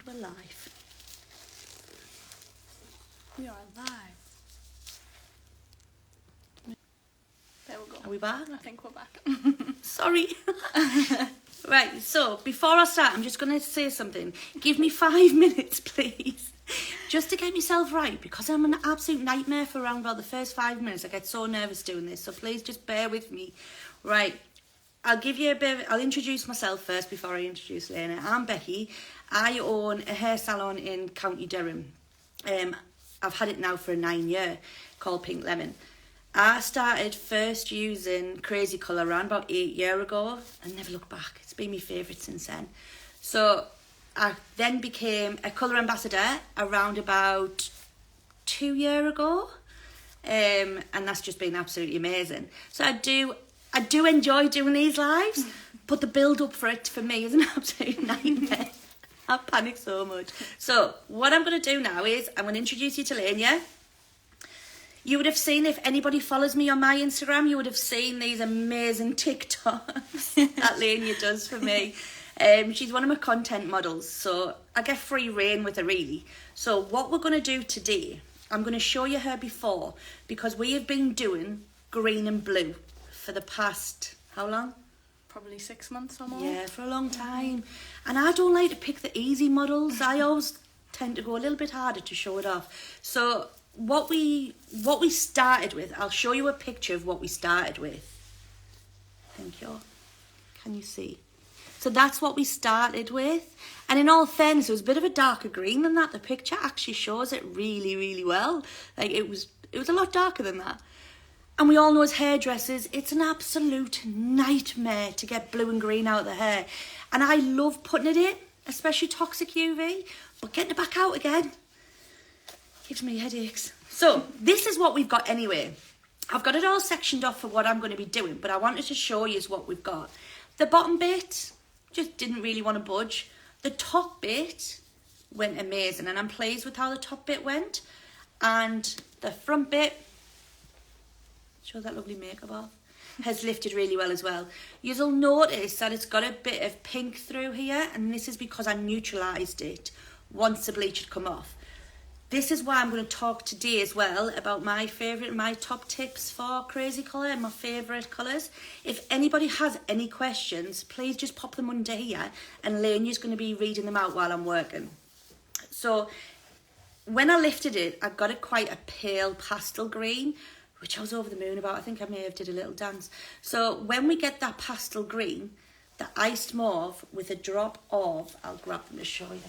we're live. We are live. There we go. Are we back? I think we're back. Sorry. Right, so before I start, I'm just going to say something. Give me 5 minutes, please. Just to get myself right, because I'm an absolute nightmare for around about the first 5 minutes. I get so nervous doing this, so please just bear with me. Right, I'll introduce myself first before I introduce Lena. I'm Becky. I own a hair salon in County Durham. I've had it now for 9 years, called Pink Lemon. I started first using Crazy Colour around about 8 years ago and never looked back. It's been my favourite since then. So I then became a colour ambassador around about 2 years ago. And that's just been absolutely amazing. So I do enjoy doing these lives, but the build up for it for me is an absolute nightmare. I panic so much. So what I'm going to do now is I'm going to introduce you to Lena. You would have seen, if anybody follows me on my Instagram, you would have seen these amazing TikToks that Lena does for me. She's one of my content models, so I get free reign with her, really. So what we're going to do today, I'm going to show you her before, because we have been doing green and blue for the past, how long? Probably 6 months or more. Yeah, for a long time. And I don't like to pick the easy models. I always tend to go a little bit harder to show it off. So what we started with, I'll show you a picture of what we started with. Thank you. Can you see? So that's what we started with. And in all fairness, it was a bit of a darker green than that. The picture actually shows it really, really well. Like it was a lot darker than that. And we all know as hairdressers, it's an absolute nightmare to get blue and green out of the hair. And I love putting it in, especially toxic UV, but getting it back out again gives me headaches. So this is what we've got anyway. I've got it all sectioned off for what I'm going to be doing, but I wanted to show you what we've got. The bottom bit just didn't really want to budge. The top bit went amazing, and I'm pleased with how the top bit went. And the front bit, show that lovely makeup off, has lifted really well as well. You'll notice that it's got a bit of pink through here, and this is because I neutralised it once the bleach had come off. This is why I'm going to talk today as well about my top tips for Crazy Colour and my favourite colours. If anybody has any questions, please just pop them under here, and Lena's going to be reading them out while I'm working. So when I lifted it, I got it quite a pale pastel green, which I was over the moon about. I think I may have did a little dance. So when we get that pastel green, the iced mauve with a drop of, I'll grab them to show you.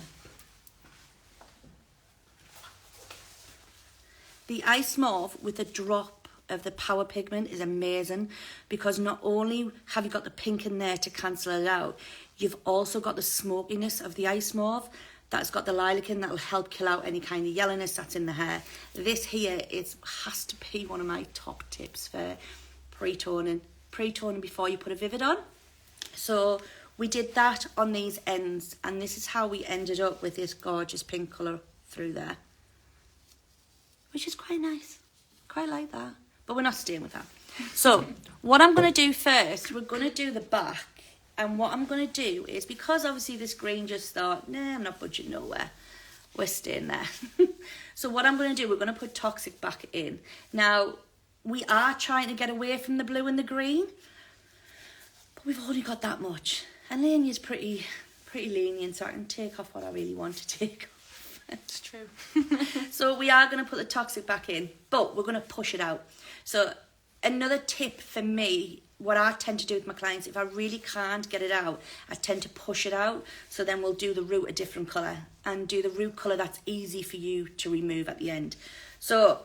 The iced mauve with a drop of the power pigment is amazing, because not only have you got the pink in there to cancel it out, you've also got the smokiness of the iced mauve that's got the lilac in that will help kill out any kind of yellowness that's in the hair. This here has to be one of my top tips for pre-toning. Pre-toning before you put a Vivid on. So we did that on these ends, and this is how we ended up with this gorgeous pink colour through there, which is quite nice. Quite like that. But we're not staying with that. So what I'm going to do first, we're going to do the back. And what I'm going to do is, because obviously this green just thought, nah, I'm not budging nowhere. We're staying there. So what I'm going to do, we're going to put Toxic back in. Now, we are trying to get away from the blue and the green, but we've only got that much. And Lena's pretty lenient, so I can take off what I really want to take off. It's true. So we are going to put the Toxic back in, but we're going to push it out. So another tip for me, what I tend to do with my clients, if I really can't get it out, I tend to push it out. So then we'll do the root a different colour, and do the root colour that's easy for you to remove at the end. So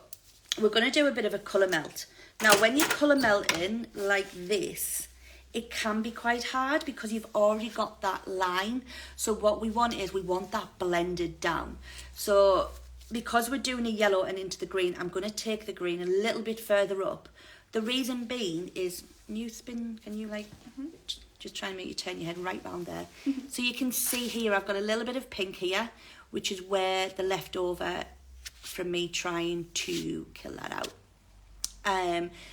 we're going to do a bit of a colour melt. Now, when you colour melt in like this, it can be quite hard because you've already got that line. So what we want is, we want that blended down. So because we're doing a yellow and into the green, I'm going to take the green a little bit further up. The reason being is, can you just try and make you turn your head right round there. So you can see here, I've got a little bit of pink here, which is where the leftover from me trying to kill that out.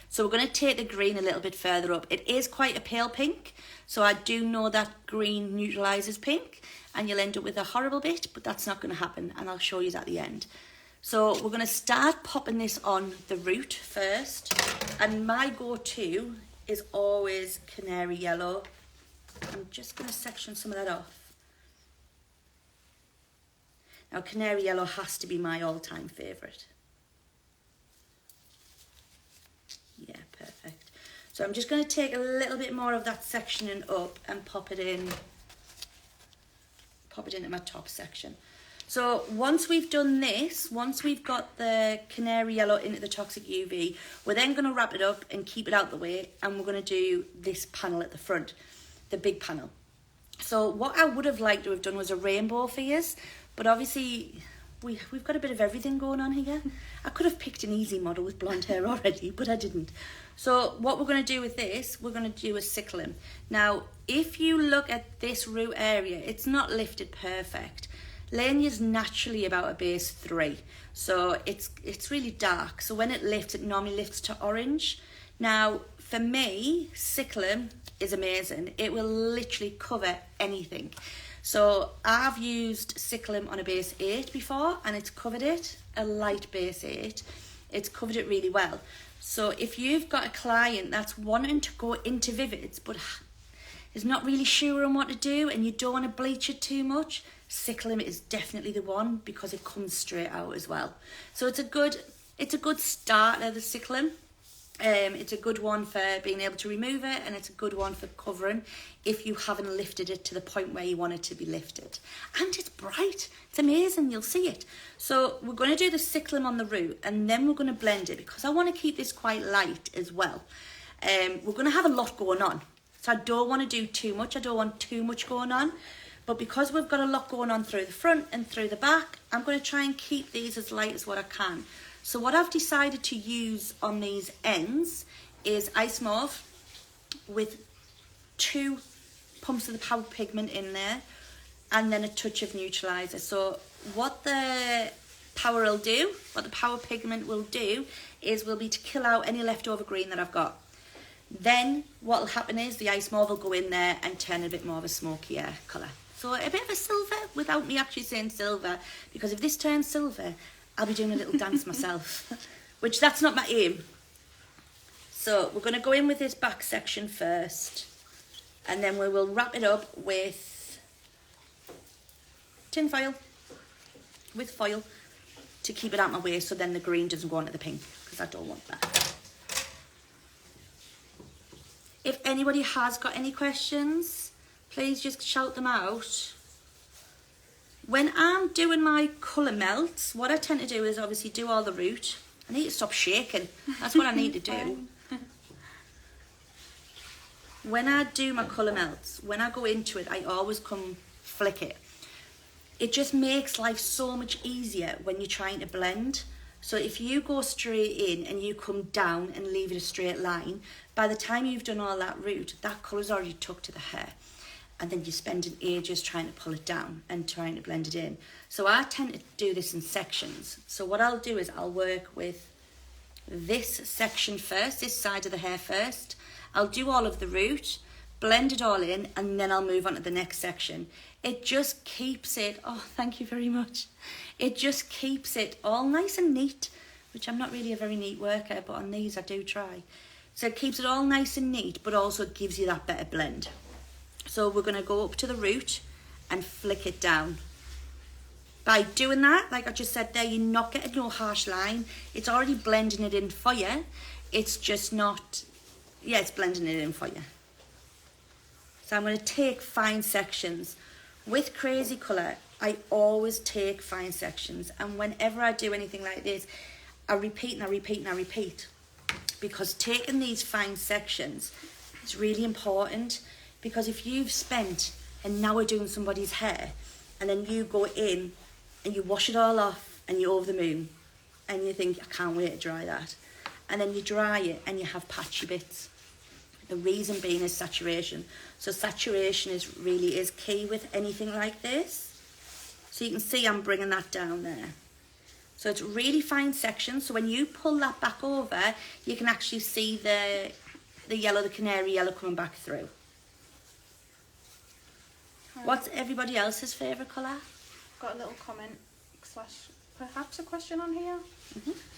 So we're going to take the green a little bit further up. It is quite a pale pink, so I do know that green neutralises pink, and you'll end up with a horrible bit, but that's not going to happen, and I'll show you at the end. So we're going to start popping this on the root first, and my go-to is always canary yellow. I'm just going to section some of that off. Now, canary yellow has to be my all-time favourite. Yeah, perfect. So I'm just going to take a little bit more of that sectioning up and pop it into my top section. So once we've done this, once we've got the canary yellow into the toxic UV, we're then going to wrap it up and keep it out the way, and we're going to do this panel at the front, the big panel. So what I would have liked to have done was a rainbow for you, but obviously we've got a bit of everything going on here. I could have picked an easy model with blonde hair already, but I didn't. So what we're going to do with this, we're going to do a sickling. Now, if you look at this root area, it's not lifted perfect. Lanya's naturally about a base 3, so it's really dark. So when it lifts, it normally lifts to orange. Now, for me, sickling is amazing. It will literally cover anything. So I've used sickling on a base 8 before, and it's covered it, a light base 8. It's covered it really well. So if you've got a client that's wanting to go into Vivids, but is not really sure on what to do, and you don't want to bleach it too much, sickling is definitely the one, because it comes straight out as well. So it's a good starter, the sickling. It's a good one for being able to remove it, and it's a good one for covering if you haven't lifted it to the point where you want it to be lifted. And it's bright. It's amazing. You'll see it. So we're going to do the sickling on the root, and then we're going to blend it, because I want to keep this quite light as well. We're going to have a lot going on, so I don't want to do too much. I don't want too much going on. But because we've got a lot going on through the front and through the back, I'm going to try and keep these as light as what I can. So what I've decided to use on these ends is Ice Mauve with 2 pumps of the Power Pigment in there, and then a touch of neutralizer. So what the Power Pigment will do is will be to kill out any leftover green that I've got. Then what will happen is the Ice Mauve will go in there and turn a bit more of a smokier colour. So a bit of a silver without me actually saying silver, because if this turns silver, I'll be doing a little dance myself, which that's not my aim. So we're going to go in with this back section first, and then we will wrap it up with tin foil, with foil, to keep it out my way, so then the green doesn't go onto the pink, because I don't want that. If anybody has got any questions, please just shout them out. When I'm doing my colour melts, what I tend to do is obviously do all the root. I need to stop shaking. That's what I need to do. When I do my colour melts, when I go into it, I always come flick it. It just makes life so much easier when you're trying to blend. So if you go straight in and you come down and leave it a straight line, by the time you've done all that root, that colour's already tucked to the hair. And then you're spending ages trying to pull it down and trying to blend it in. So I tend to do this in sections. So what I'll do is I'll work with this section first, this side of the hair first. I'll do all of the root, blend it all in, and then I'll move on to the next section. It just keeps it, oh, thank you very much. It just keeps it all nice and neat, which I'm not really a very neat worker, but on these I do try. So it keeps it all nice and neat, but also gives you that better blend. So we're going to go up to the root and flick it down. By doing that, like I just said there, you're not getting no harsh line. It's already blending it in for you. It's just not, yeah, it's blending it in for you. So I'm going to take fine sections. With Crazy Colour, I always take fine sections. And whenever I do anything like this, I repeat and I repeat and I repeat. Because taking these fine sections is really important. Because if you've spent an hour doing somebody's hair, and then you go in and you wash it all off and you're over the moon, and you think, I can't wait to dry that. And then you dry it and you have patchy bits. The reason being is saturation. So saturation really is key with anything like this. So you can see I'm bringing that down there. So it's really fine sections. So when you pull that back over, you can actually see the yellow, the canary yellow coming back through. What's everybody else's favourite colour? Got a little comment slash perhaps a question on here.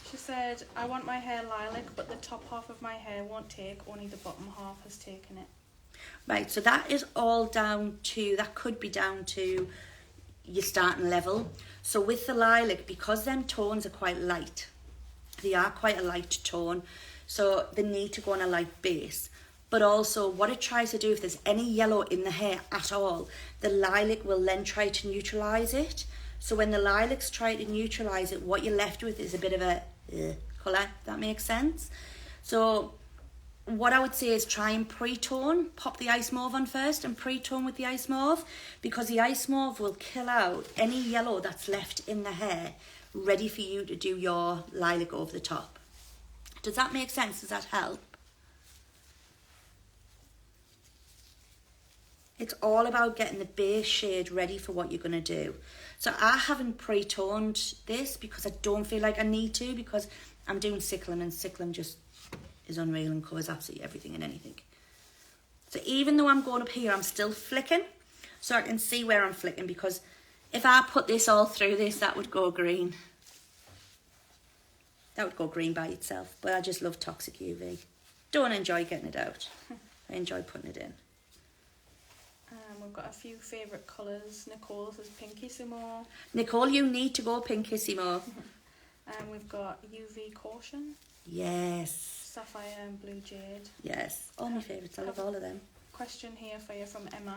She said, I want my hair lilac, but the top half of my hair won't take, only the bottom half has taken it. Right, so that is all down to, that could be down to your starting level. So with the lilac, because them tones are quite light, they are quite a light tone, so they need to go on a light base. But also what it tries to do, if there's any yellow in the hair at all, the lilac will then try to neutralise it. So when the lilacs try to neutralise it, what you're left with is a bit of a colour, if that makes sense. So what I would say is try and pre-tone, pop the ice mauve on first and pre-tone with the ice mauve, because the ice mauve will kill out any yellow that's left in the hair, ready for you to do your lilac over the top. Does that make sense? Does that help? It's all about getting the base shade ready for what you're going to do. So I haven't pre-toned this because I don't feel like I need to, because I'm doing Cyclone, and Cyclone just is unreal and covers absolutely everything and anything. So even though I'm going up here, I'm still flicking so I can see where I'm flicking, because if I put this all through this, that would go green. That would go green by itself, but I just love Toxic UV. Don't enjoy getting it out. I enjoy putting it in. We've got a few favourite colours. Nicole says Pinkissimo. Nicole, you need to go Pinkissimo. And we've got UV Caution. Yes. Sapphire and Blue Jade. Yes. All my favourites. I love all of them. Question here for you from Emma.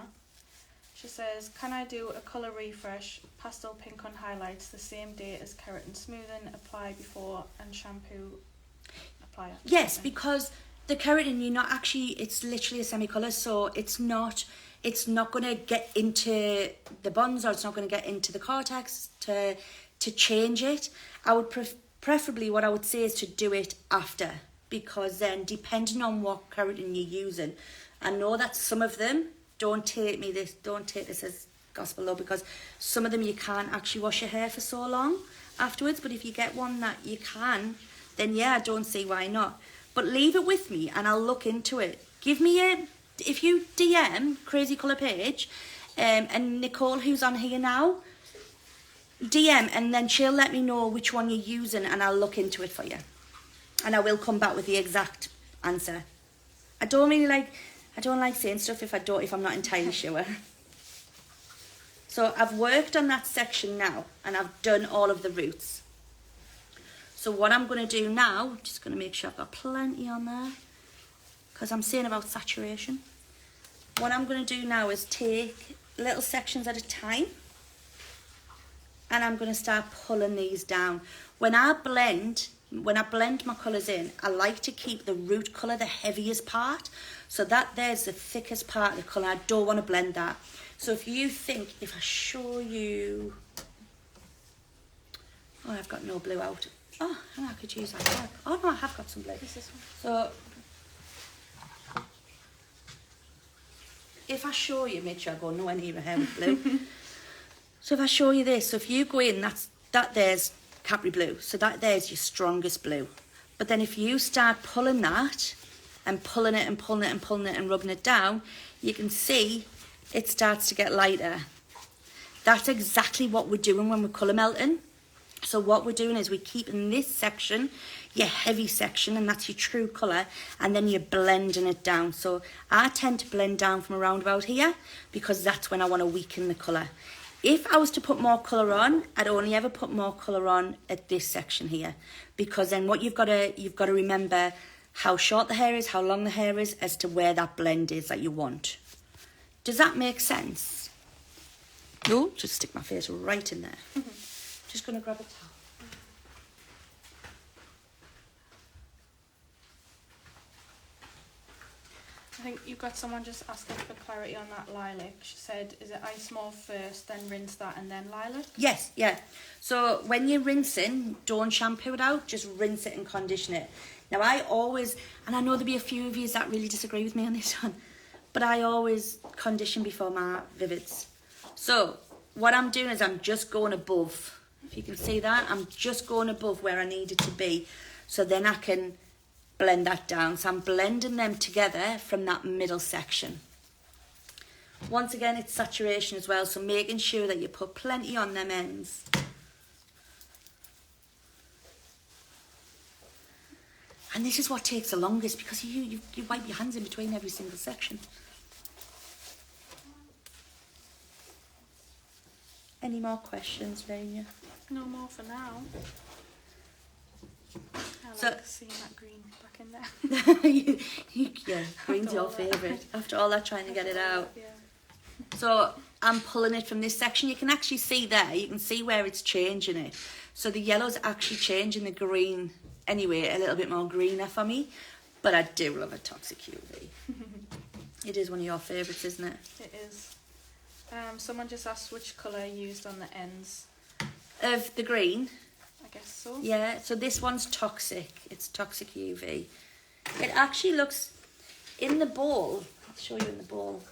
She says, can I do a colour refresh, pastel pink on highlights, the same day as keratin smoothing, apply before and shampoo, apply after? Yes, because the keratin, you're not actually, it's literally a semi-colour, so it's not going to get into the bonds, or it's not going to get into the cortex to change it. I would preferably, what I would say is to do it after, because then depending on what keratin you're using, I know that some of them, don't take this as gospel though, because some of them you can't actually wash your hair for so long afterwards, but if you get one that you can, then yeah, I don't see why not. But leave it with me and I'll look into it. If you DM Crazy Colour Page, and Nicole, who's on here now, DM, and then she'll let me know which one you're using and I'll look into it for you. And I will come back with the exact answer. I don't like saying stuff if I'm not entirely sure. So I've worked on that section now and I've done all of the roots. So what I'm going to do now, just going to make sure I've got plenty on there, because I'm saying about saturation. What I'm going to do now is take little sections at a time, and I'm going to start pulling these down. When I blend my colours in, I like to keep the root colour the heaviest part, so that there's the thickest part of the colour. I don't want to blend that. So if I show you, oh, I've got no blue out. Oh, I could use that black. Oh no, I have got some blue. So if I show you, make sure I go nowhere near my hair with blue. So if I show you this, so if you go in, that there's Capri blue. So that there's your strongest blue. But then if you start pulling that and pulling it and pulling it and pulling it and rubbing it down, you can see it starts to get lighter. That's exactly what we're doing when we're colour melting. So what we're doing is we're keeping this section, your heavy section, and that's your true colour, and then you're blending it down. So I tend to blend down from around about here, because that's when I want to weaken the colour. If I was to put more colour on, I'd only ever put more colour on at this section here, because then what you've got to remember how short the hair is, how long the hair is, as to where that blend is that you want. Does that make sense? No, just stick my face right in there. Just going to grab a towel. I think you've got someone just asking for clarity on that lilac. She said, is it ice mauve first, then rinse that, and then lilac? Yes, yeah. So when you're rinsing, don't shampoo it out, just rinse it and condition it. Now I always, and I know there'll be a few of you that really disagree with me on this one, but I always condition before my Vivids. So what I'm doing is I'm just going above If you can see that, I'm just going above where I need it to be. So then I can blend that down. So I'm blending them together from that middle section. Once again, it's saturation as well, so making sure that you put plenty on them ends. And this is what takes the longest, because you wipe your hands in between every single section. Any more questions, Rania? No more for now. I So- like seeing that green back in there. Yeah, green's After your all that. favourite. After all that trying to get it out. Yeah. So I'm pulling it from this section. You can actually see there, you can see where it's changing it. So the yellow's actually changing the green anyway, a little bit more greener for me. But I do love a Toxic UV. It is one of your favourites, isn't it? It is. Someone just asked which colour you used on the ends. Of the green, I guess so. yeah, so this one's Toxic. It's Toxic UV. It actually looks, in the bowl, I'll show you in the bowl.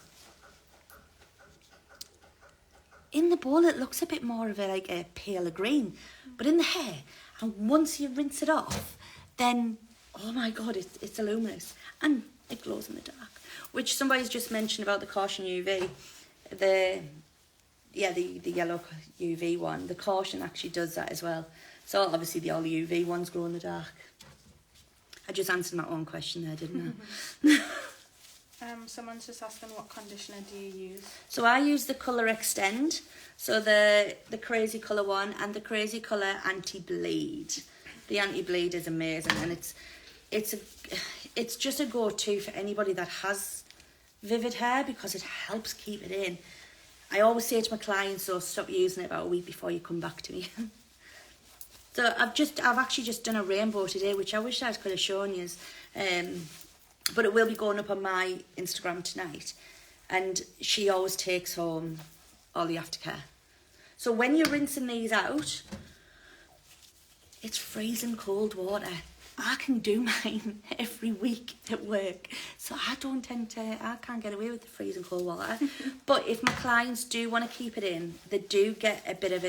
In the bowl, it looks a bit more of a paler green. But in the hair, and once you rinse it off, then, oh my God, it's luminous. And it glows in the dark. Which somebody's just mentioned about the Caution UV. The yellow UV one. The Caution actually does that as well. So obviously the all UV ones glow in the dark. I just answered my own question there, didn't I? Someone's just asking what conditioner do you use? So I use the Colour Extend, so the Crazy Colour one, and the Crazy Colour Anti-Bleed. The Anti-Bleed is amazing, and it's just a go-to for anybody that has vivid hair, because it helps keep it in. I always say to my clients, so stop using it about a week before you come back to me. So I've actually just done a rainbow today, which I wish I could have shown you. But it will be going up on my Instagram tonight. And she always takes home all the aftercare. So when you're rinsing these out, it's freezing cold water. I can do mine every week at work. So I can't get away with the freezing cold water. But if my clients do want to keep it in, they do get a bit of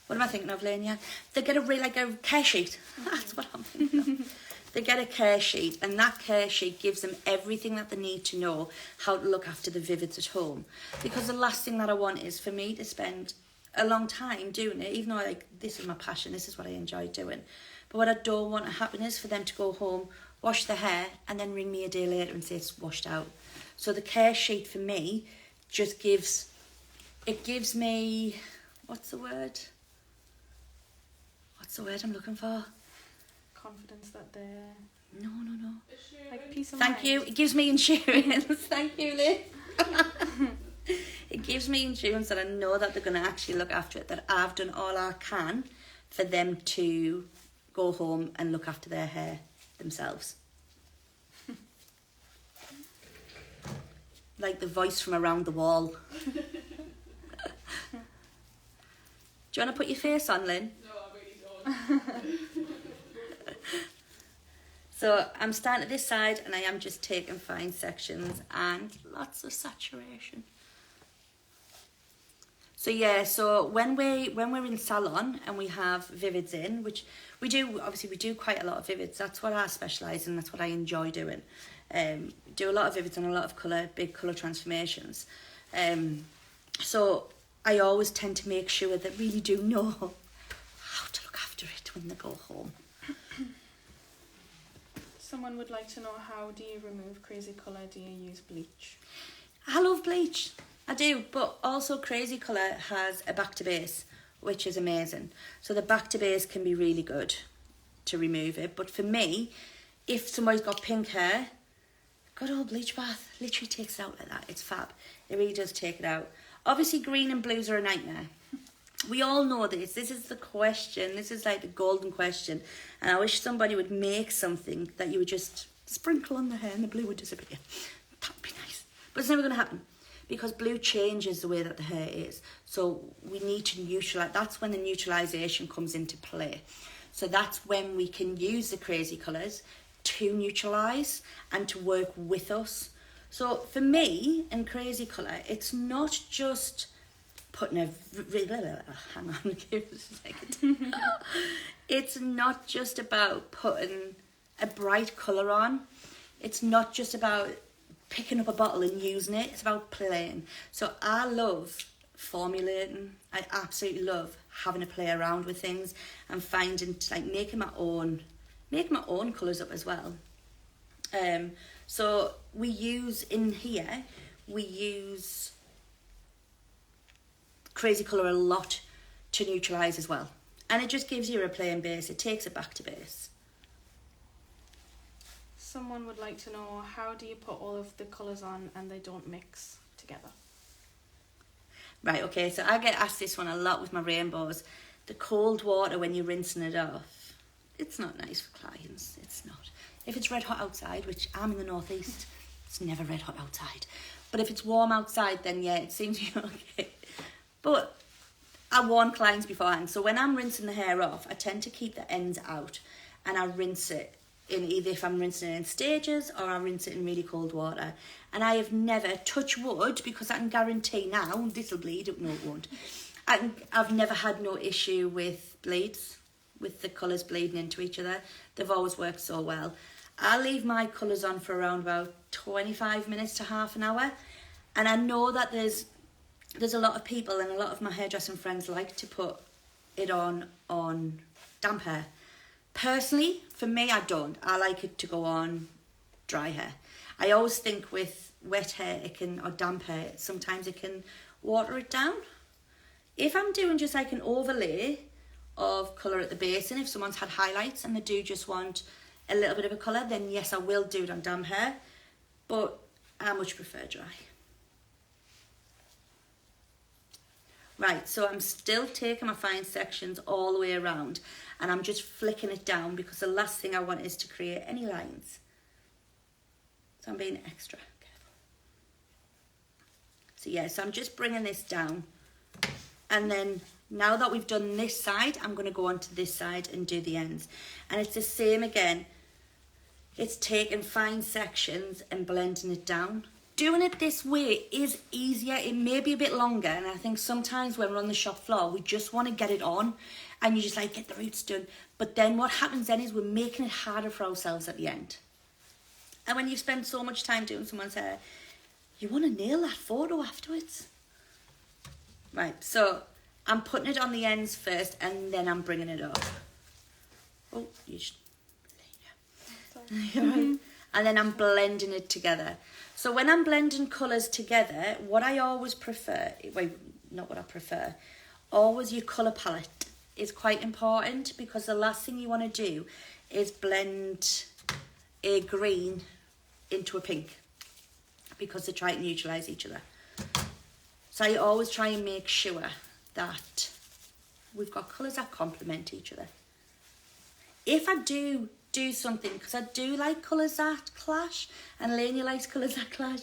what am I thinking of, Lania? They get a care sheet. That's what I'm thinking of. They get a care sheet, and that care sheet gives them everything that they need to know how to look after the vivids at home. Because the last thing that I want is for me to spend a long time doing it, even though this is my passion, this is what I enjoy doing. But what I don't want to happen is for them to go home, wash their hair, and then ring me a day later and say it's washed out. So the care sheet for me just gives me, what's the word I'm looking for? Confidence that they're No. like peace of Thank mind. you. It gives me insurance. Thank you, Liz. It gives me insurance that I know that they're going to actually look after it, that I've done all I can for them to go home and look after their hair themselves. Like the voice from around the wall. Do you want to put your face on, Lynn? No, I really don't. So I'm starting at this side, and I am just taking fine sections and lots of saturation. So yeah, so when we're in salon and we have vivids in, which we do quite a lot of vivids. That's what I specialise in. That's what I enjoy doing. Do a lot of vivids and a lot of big colour transformations. So I always tend to make sure that really do know how to look after it when they go home. Someone would like to know, how do you remove crazy colour? Do you use bleach? I love bleach. I do, but also Crazy Colour has a back to base, which is amazing. So the back to base can be really good to remove it. But for me, if somebody's got pink hair, good old bleach bath literally takes it out like that. It's fab. It really does take it out. Obviously, green and blues are a nightmare. We all know this. This is the question. This is like the golden question. And I wish somebody would make something that you would just sprinkle on the hair and the blue would disappear. That would be nice. But it's never going to happen, because blue changes the way that the hair is. So we need to neutralise. That's when the neutralisation comes into play. So that's when we can use the Crazy Colours to neutralise and to work with us. So for me, in Crazy Colour, it's not just putting a... Hang on, give us a second. It's not just about putting a bright colour on. It's not just about picking up a bottle and using it. It's about playing. So I love formulating. I absolutely love having a play around with things and finding, like, making my own colours up as well. So we use in here, we use Crazy Colour a lot to neutralise as well. And it just gives you a plain base. It takes it back to base. Someone would like to know, how do you put all of the colours on and they don't mix together? Right, okay, so I get asked this one a lot with my rainbows. The cold water when you're rinsing it off, it's not nice for clients. It's not. If it's red hot outside, which I'm in the northeast, it's never red hot outside. But if it's warm outside, then yeah, it seems to be okay. But I warn clients beforehand. So when I'm rinsing the hair off, I tend to keep the ends out and I rinse it in either if I'm rinsing it in stages or I rinse it in really cold water. And I have never, touch wood, because I can guarantee now, this will bleed, no it won't. I've never had no issue with bleeds, with the colours bleeding into each other. They've always worked so well. I leave my colours on for around about 25 minutes to half an hour. And I know that there's a lot of people and a lot of my hairdressing friends like to put it on damp hair. Personally, for me, I don't. I like it to go on dry hair. I always think with wet hair, or damp hair, sometimes it can water it down. If I'm doing just like an overlay of colour at the base, and if someone's had highlights and they do just want a little bit of a colour, then yes, I will do it on damp hair, but I much prefer dry. Right, so I'm still taking my fine sections all the way around and I'm just flicking it down because the last thing I want is to create any lines. So I'm being extra careful. So yeah, so I'm just bringing this down, and then now that we've done this side, I'm going to go on to this side and do the ends. And it's the same again. It's taking fine sections and blending it down. Doing it this way is easier. It may be a bit longer, and I think sometimes when we're on the shop floor, we just want to get it on and you just like get the roots done. But then what happens then is we're making it harder for ourselves at the end. And when you spend so much time doing someone's hair, you want to nail that photo afterwards. Right, so I'm putting it on the ends first and then I'm bringing it up. Oh, you should... And then I'm blending it together. So when I'm blending colours together, what I always prefer, always your colour palette is quite important, because the last thing you want to do is blend a green into a pink, because they try to neutralise each other. So I always try and make sure that we've got colours that complement each other. If I do something, because I do like colours that clash, and Lainey likes colours that clash,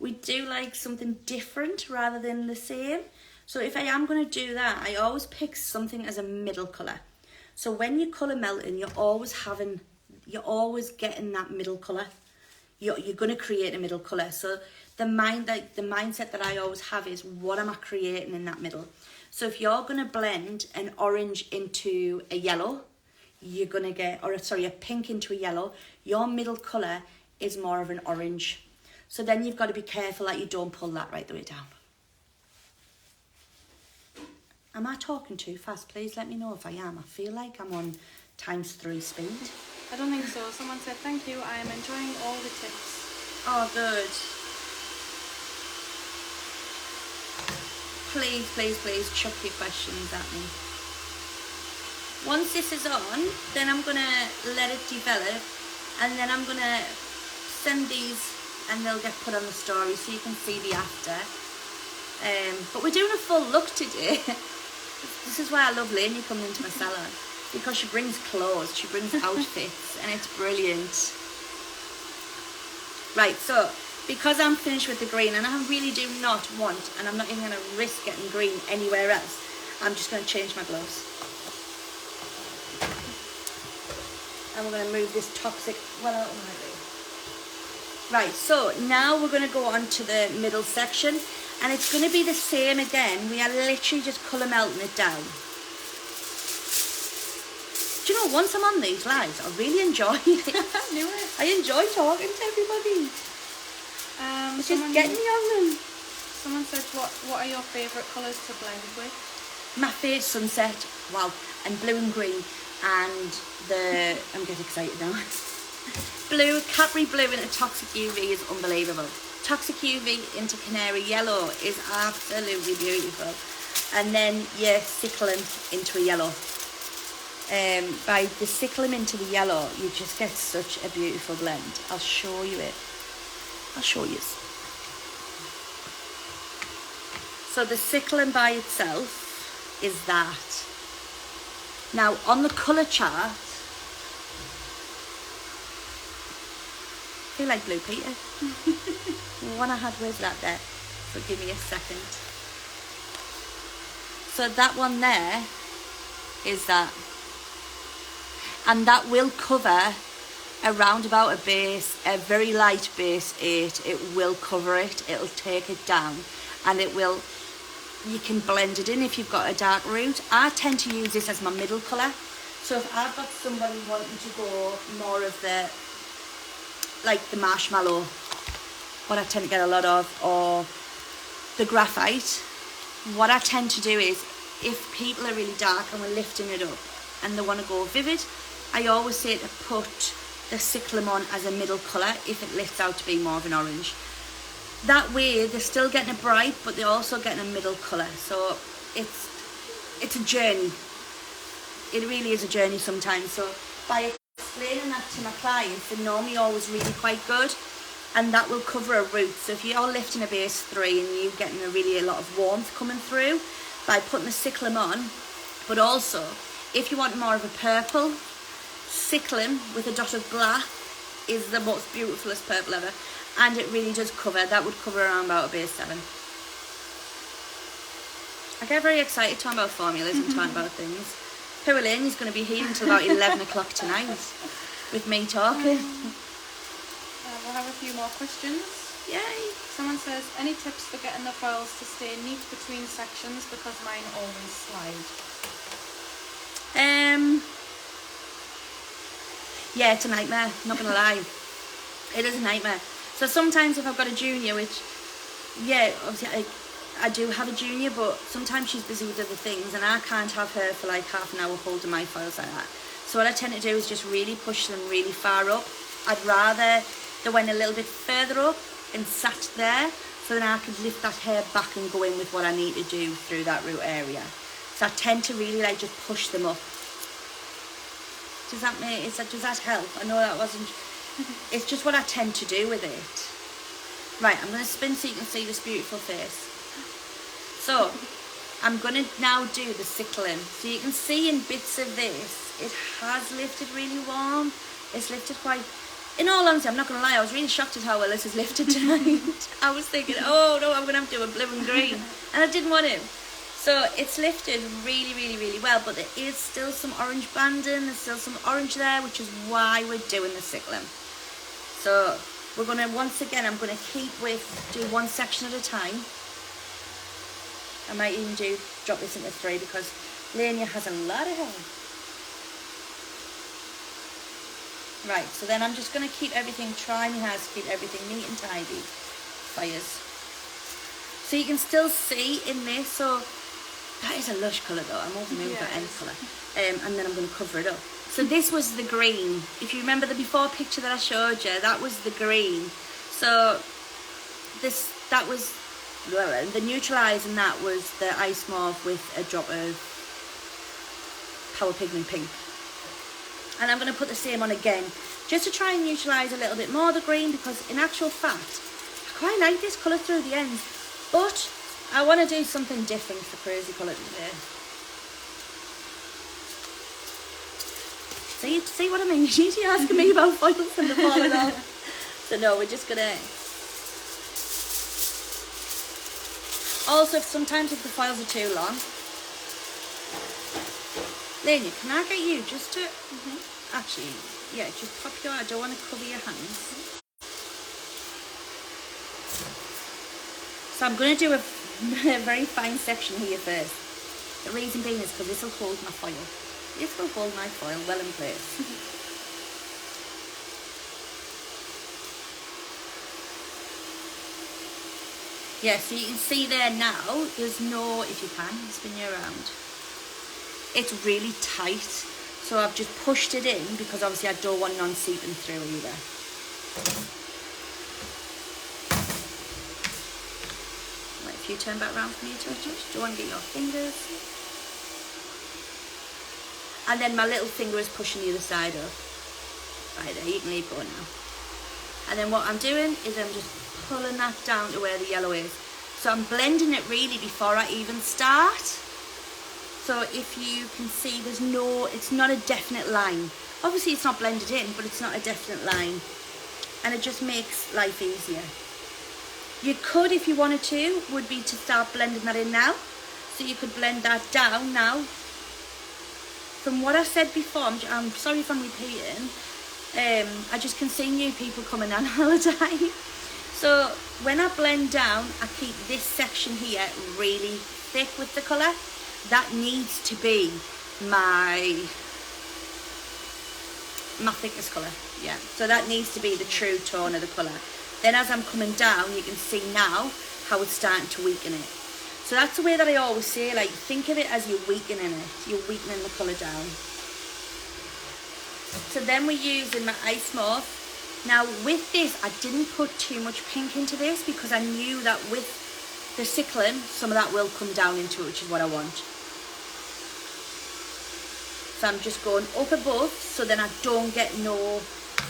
we do like something different rather than the same. So if I am going to do that, I always pick something as a middle colour. So when you're colour melting, you're always getting that middle colour. You're going to create a middle colour. So the mindset that I always have is, what am I creating in that middle? So if you're going to blend an orange into a yellow, you're going to get, a pink into a yellow, your middle colour is more of an orange. So then you've got to be careful that you don't pull that right the way down. Am I talking too fast? Please let me know if I am. I feel like I'm on ×3 speed. I don't think so. Someone said, thank you, I am enjoying all the tips. Oh, good. Please, please, please chuck your questions at me. Once this is on, then I'm going to let it develop, and then I'm going to send these and they'll get put on the story so you can see the after. But we're doing a full look today. This is why I love Lainey coming into my salon, because she brings clothes, she brings outfits, and it's brilliant. Right, so because I'm finished with the green, and I really do not want, and I'm not even going to risk getting green anywhere else, I'm just going to change my gloves. And we're going to move this toxic well out of my way. Right, so now we're going to go on to the middle section, and it's going to be the same again. We are literally just colour melting it down. Do you know, once I'm on these lives, I really enjoy it. I knew it. I enjoy talking to everybody. It's just getting me on them. Someone said, what are your favourite colours to blend with? My favourite sunset, wow, and blue and green, and I'm getting excited now. Blue, Capri Blue into Toxic UV is unbelievable. Toxic UV into Canary Yellow is absolutely beautiful. And then your Cyclone into a yellow. By the Cyclone into the yellow, you just get such a beautiful blend. I'll show you it. I'll show you. So the Cyclone by itself is that. Now on the colour chart, I feel like Blue Peter. The one I had was that there. So give me a second. So that one there is that. And that will cover around about a base, a very light base 8. It will cover it. It'll take it down. And it will, you can blend it in if you've got a dark root. I tend to use this as my middle colour. So if I've got somebody wanting to go more of the, like the marshmallow, what I tend to get a lot of, or the graphite, what I tend to do is, if people are really dark and we're lifting it up and they want to go vivid, I always say to put the Cyclone on as a middle colour if it lifts out to be more of an orange. That way they're still getting a bright, but they're also getting a middle colour. So it's a journey. It really is a journey sometimes. So by explaining that to my clients, they're normally always really quite good, and that will cover a root. So if you're lifting a base 3 and you're getting a lot of warmth coming through, by putting the Cyclone on, but also if you want more of a purple, Cyclone with a dot of black is the most beautifulest purple ever, and it really does cover. That would cover around about a base 7. I get very excited talking about formulas and talking about things. Poor Lainey's going to be here until about 11 o'clock tonight with me talking. We'll have a few more questions. Yay! Someone says, any tips for getting the foils to stay neat between sections because mine always slide? Yeah, it's a nightmare, not gonna lie. It is a nightmare. So sometimes if I've got a junior, which, yeah, obviously I do have a junior, but sometimes she's busy with other things and I can't have her for like half an hour holding my files like that. So what I tend to do is just really push them really far up. I'd rather they went a little bit further up and sat there, so then I could lift that hair back and go in with what I need to do through that root area. So I tend to really like just push them up. Does that help? I know that wasn't, it's just what I tend to do with it. Right, I'm going to spin so you can see this beautiful face. So I'm going to now do the Cyclone. So you can see in bits of this, it has lifted really warm. It's lifted quite, in all honesty, I'm not going to lie, I was really shocked at how well this is lifted tonight. I was thinking, oh no, I'm going to have to do a blue and green. And I didn't want it. So it's lifted really, really, really well, but there is still some orange banding, there's still some orange there, which is why we're doing the Cyclone. So we're going to, once again, I'm going to do one section at a time. I might even drop this into 3 because Lania has a lot of hair. Right, so then I'm just going to keep everything, try my hardest to keep everything neat and tidy. Fires. So you can still see in this, so that is a lush colour though, I'm over the moon for any colour. And then I'm going to cover it up. So this was the green. If you remember the before picture that I showed you, that was the green. So that was, the neutralising that was the ice mauve with a drop of Power Pigment pink. And I'm going to put the same on again, just to try and neutralise a little bit more the green, because in actual fact, I quite like this colour through the ends. But I want to do something different for crazy colour today. See what I mean? You're usually asking me about foils and the falling off. So no, we're just going to... Also, sometimes if the foils are too long... Lania, can I get you just to... Actually, yeah, just pop your... I don't want to cover your hands. So I'm going to do a very fine section here first. The reason being is because this will hold my foil. This will hold my foil well in place. Yeah, so you can see there now, there's no, if you can, spin you around. It's really tight, so I've just pushed it in because obviously I don't want none seeping through either. Right, if you turn back around for me a touch, don't want to get your fingers. And then my little finger is pushing the other side up. Right there, you can leave go now. And then what I'm doing is I'm just pulling that down to where the yellow is. So I'm blending it really before I even start. So if you can see, it's not a definite line. Obviously it's not blended in, but it's not a definite line. And it just makes life easier. You could, if you wanted to, would be to start blending that in now. So you could blend that down now. From what I said before, I'm sorry if I'm repeating, I just can see new people coming on holiday. So when I blend down, I keep this section here really thick with the colour. That needs to be my thickest colour, yeah. So that needs to be the true tone of the colour. Then as I'm coming down, you can see now how it's starting to weaken it. So that's the way that I always say, like, think of it as you're weakening it. You're weakening the colour down. So then we're using my ice mauve. Now with this, I didn't put too much pink into this because I knew that with the sickling, some of that will come down into it, which is what I want. So I'm just going up above so then I don't get no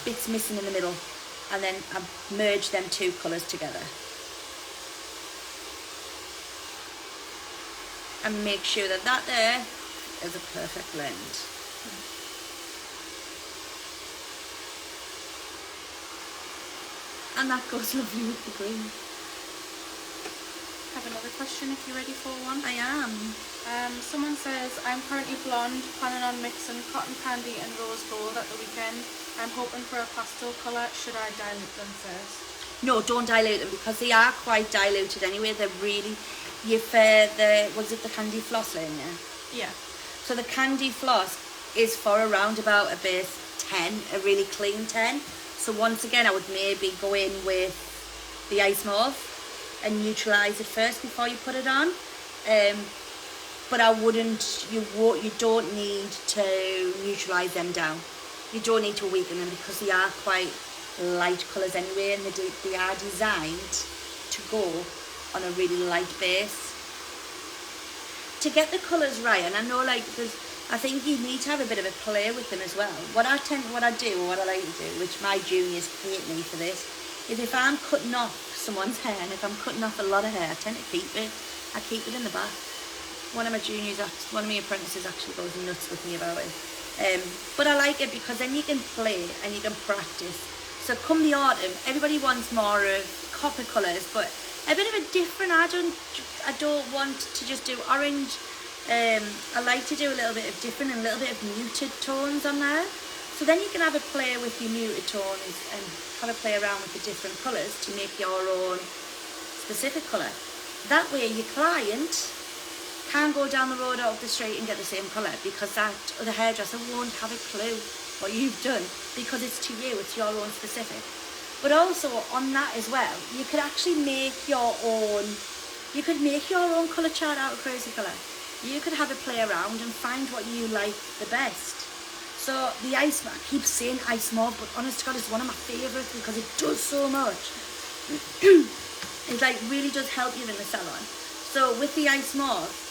bits missing in the middle. And then I merge them two colours together. And make sure that that there is a perfect blend. And that goes lovely with the green. I have another question if you're ready for one. I am. Someone says, I'm currently blonde, planning on mixing cotton candy and rose gold at the weekend. I'm hoping for a pastel colour. Should I dilute them first? No, don't dilute them because they are quite diluted anyway. They're really, was it the candy floss laying there? Yeah. So the candy floss is for around about a base 10, a really clean 10. So once again, I would maybe go in with the ice mauve and neutralise it first before you put it on. But I wouldn't, you don't need to neutralise them down. You don't need to weaken them because they are quite light colours anyway, and they are designed to go on a really light base. To get the colours right, and I know like I think you need to have a bit of a play with them as well. What I like to do, which my juniors hate me for this, is if I'm cutting off someone's hair, and if I'm cutting off a lot of hair, I tend to keep it. I keep it in the back. One of my apprentices actually goes nuts with me about it. But I like it because then you can play and you can practice. So come the autumn, everybody wants more of copper colours, but a bit of a different. I don't want to just do orange. I like to do a little bit of different and a little bit of muted tones on there. So then you can have a play with your muted tones and have a play around with the different colours to make your own specific colour. That way your client can go down the road or up the street and get the same colour because that other hairdresser won't have a clue what you've done because it's to you, it's your own specific. But also on that as well, you could actually make your own colour chart out of Crazy Colour. You could have a play around and find what you like the best. So the ice, I keep saying ice mauve, but honest to God, it's one of my favourites because it does so much. It like really does help you in the salon. So with the ice mauve,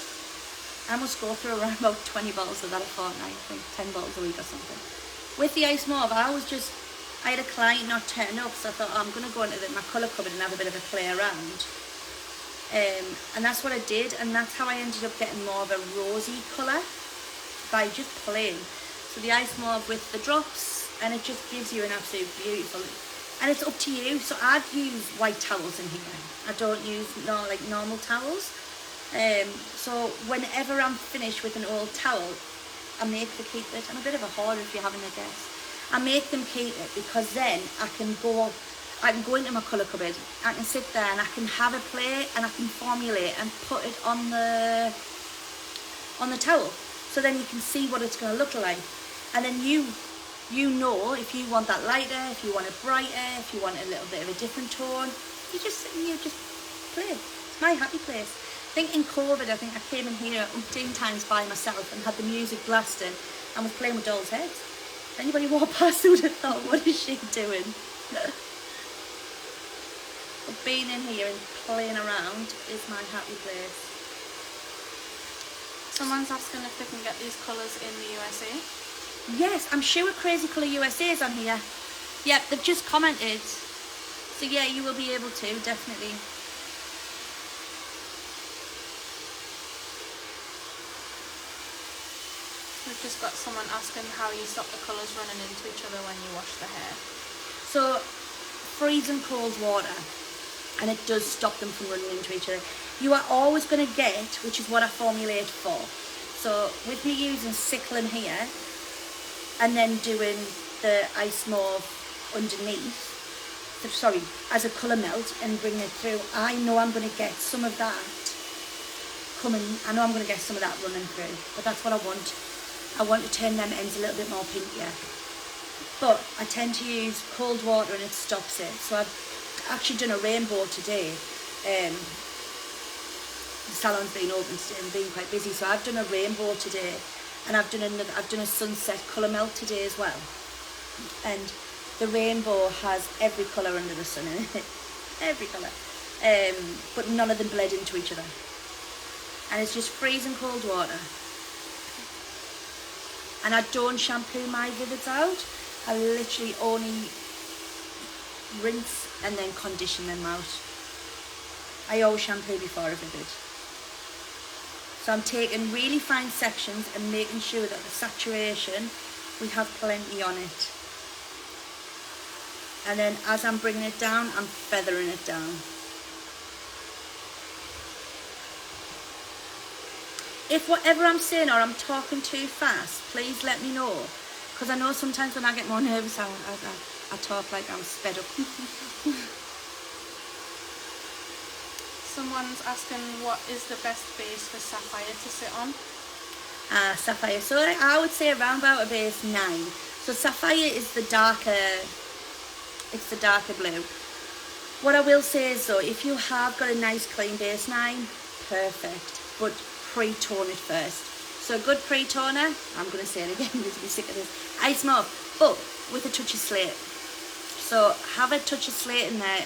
I must go through around about 20 bottles of that a fortnight, I think 10 bottles a week or something. With the ice mauve, I had a client not turn up, so I thought, I'm going to go into my colour cupboard and have a bit of a play around. And that's what I did, and that's how I ended up getting more of a rosy colour by just playing. So the ice mauve with the drops, and it just gives you an absolute beautiful, and it's up to you. So I'd use white towels in here. I don't use normal towels. So whenever I'm finished with an old towel, I make them keep it. I'm a bit of a hoarder if you're having a guess. I make them keep it because then I can go I can go into my colour cupboard, I can sit there and I can have a play and I can formulate and put it on the towel. So then you can see what it's going to look like. And then you know if you want that lighter, if you want it brighter, if you want a little bit of a different tone, you just sit and you just play. It's my happy place. I think in COVID, I think I came in here umpteen times by myself and had the music blasting and was playing with dolls' heads. If anybody walked past would have thought, what is she doing? But being in here and playing around is my happy place. Someone's asking if they can get these colours in the USA. Yes, I'm sure Crazy Colour USA is on here. Yep, they've just commented. So yeah, you will be able to, definitely. We've just got someone asking how you stop the colours running into each other when you wash the hair. So, freezing cold water, and it does stop them from running into each other. You are always going to get, which is what I formulate for. So, with me using Ciclone here, and then doing the ice mauve underneath, sorry, as a colour melt and bringing it through, I know I'm going to get some of that coming, I know I'm going to get some of that running through, but that's what I want. I want to turn them ends a little bit more pinkier. But I tend to use cold water and it stops it. So I've actually done a rainbow today. The salon's been open today and been quite busy, so I've done a rainbow today, and I've done a sunset colour melt today as well. And the rainbow has every colour under the sun in it, every colour, but none of them bled into each other. And it's just freezing cold water. And I don't shampoo my Vivids out. I literally only rinse and then condition them out. I always shampoo before a Vivid. So I'm taking really fine sections and making sure that the saturation, we have plenty on it. And then as I'm bringing it down, I'm feathering it down. If whatever I'm saying or I'm talking too fast, please let me know. Because I know sometimes when I get more nervous, I talk like I'm sped up. Someone's asking what is the best base for Sapphire to sit on? Sapphire. So I would say around about a base 9. So Sapphire is the darker, it's the darker blue. What I will say is though, if you have got a nice clean base 9, perfect. But pre-tone it first. So a good pre-toner, I'm going to say it again, you'll be sick of this, ice mauve, but with a touch of slate. So have a touch of slate in there,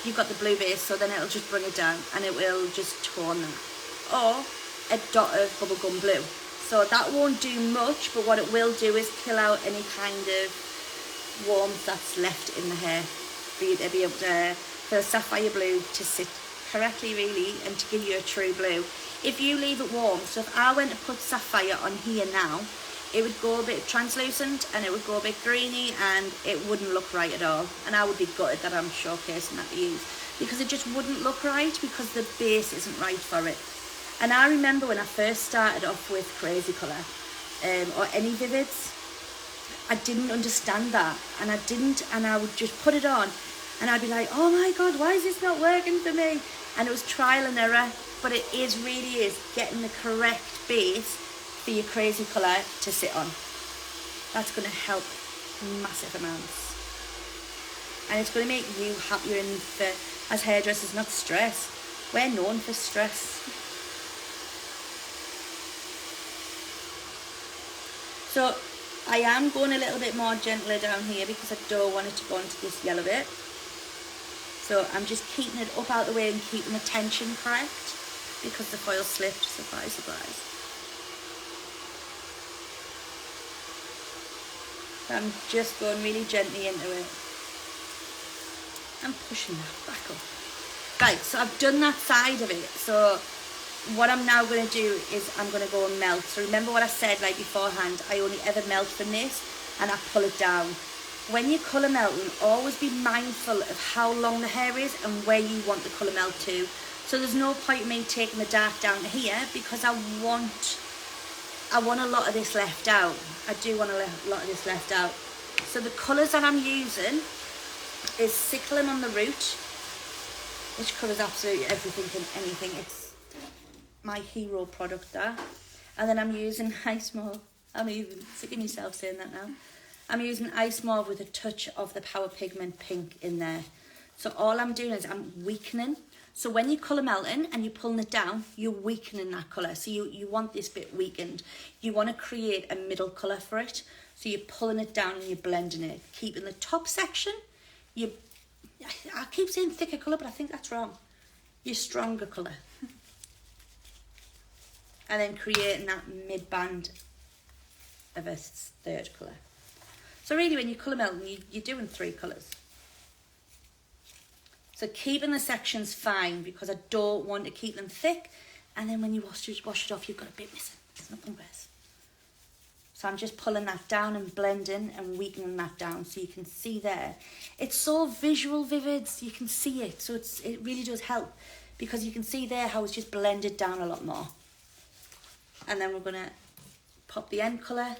you've got the blue base, so then it'll just bring it down and it will just tone that. Or a dot of bubblegum blue. So that won't do much, but what it will do is kill out any kind of warmth that's left in the hair for you to be able to, for sapphire blue to sit correctly really and to give you a true blue. If you leave it warm, so if I went to put sapphire on here now, it would go a bit translucent and it would go a bit greeny and it wouldn't look right at all. And I would be gutted that I'm showcasing that to you because it just wouldn't look right because the base isn't right for it. And I remember when I first started off with Crazy Colour or any Vivids, I didn't understand that and I would just put it on and I'd be like, oh my God, why is this not working for me? And it was trial and error. But it really is getting the correct base for your Crazy Colour to sit on. That's going to help massive amounts. And it's going to make you happier and as hairdressers, not stress. We're known for stress. So I am going a little bit more gentler down here because I don't want it to go into this yellow bit. So I'm just keeping it up out the way and keeping the tension correct. Because the foil slipped, surprise, surprise. So I'm just going really gently into it. I'm pushing that back up. Right, so I've done that side of it. So what I'm now going to do is I'm going to go and melt. So remember what I said like beforehand, I only ever melt from this and I pull it down. When you're colour melting, always be mindful of how long the hair is and where you want the colour melt to. So there's no point in me taking the dark down to here because I want a lot of this left out. I do want a lot of this left out. So the colours that I'm using is Cyclamen on the Root, which covers absolutely everything and anything. It's my hero product there. And then I'm using Ice Mauve. I'm even sick of myself saying that now. I'm using Ice Mauve with a touch of the Power Pigment Pink in there. So all I'm doing is I'm weakening. So when you're colour melting and you're pulling it down, you're weakening that colour. So you want this bit weakened. You want to create a middle colour for it. So you're pulling it down and you're blending it. Keeping the top section, I keep saying thicker colour, but I think that's wrong. Your stronger colour. And then creating that mid-band of a third colour. So really when you're colour melting, you're doing 3 colours. So keeping the sections fine because I don't want to keep them thick. And then when you wash it off, you've got a bit missing. It's nothing worse. So I'm just pulling that down and blending and weakening that down so you can see there. It's so visual vivid, you can see it. So it really does help because you can see there how it's just blended down a lot more. And then we're going to pop the end colour.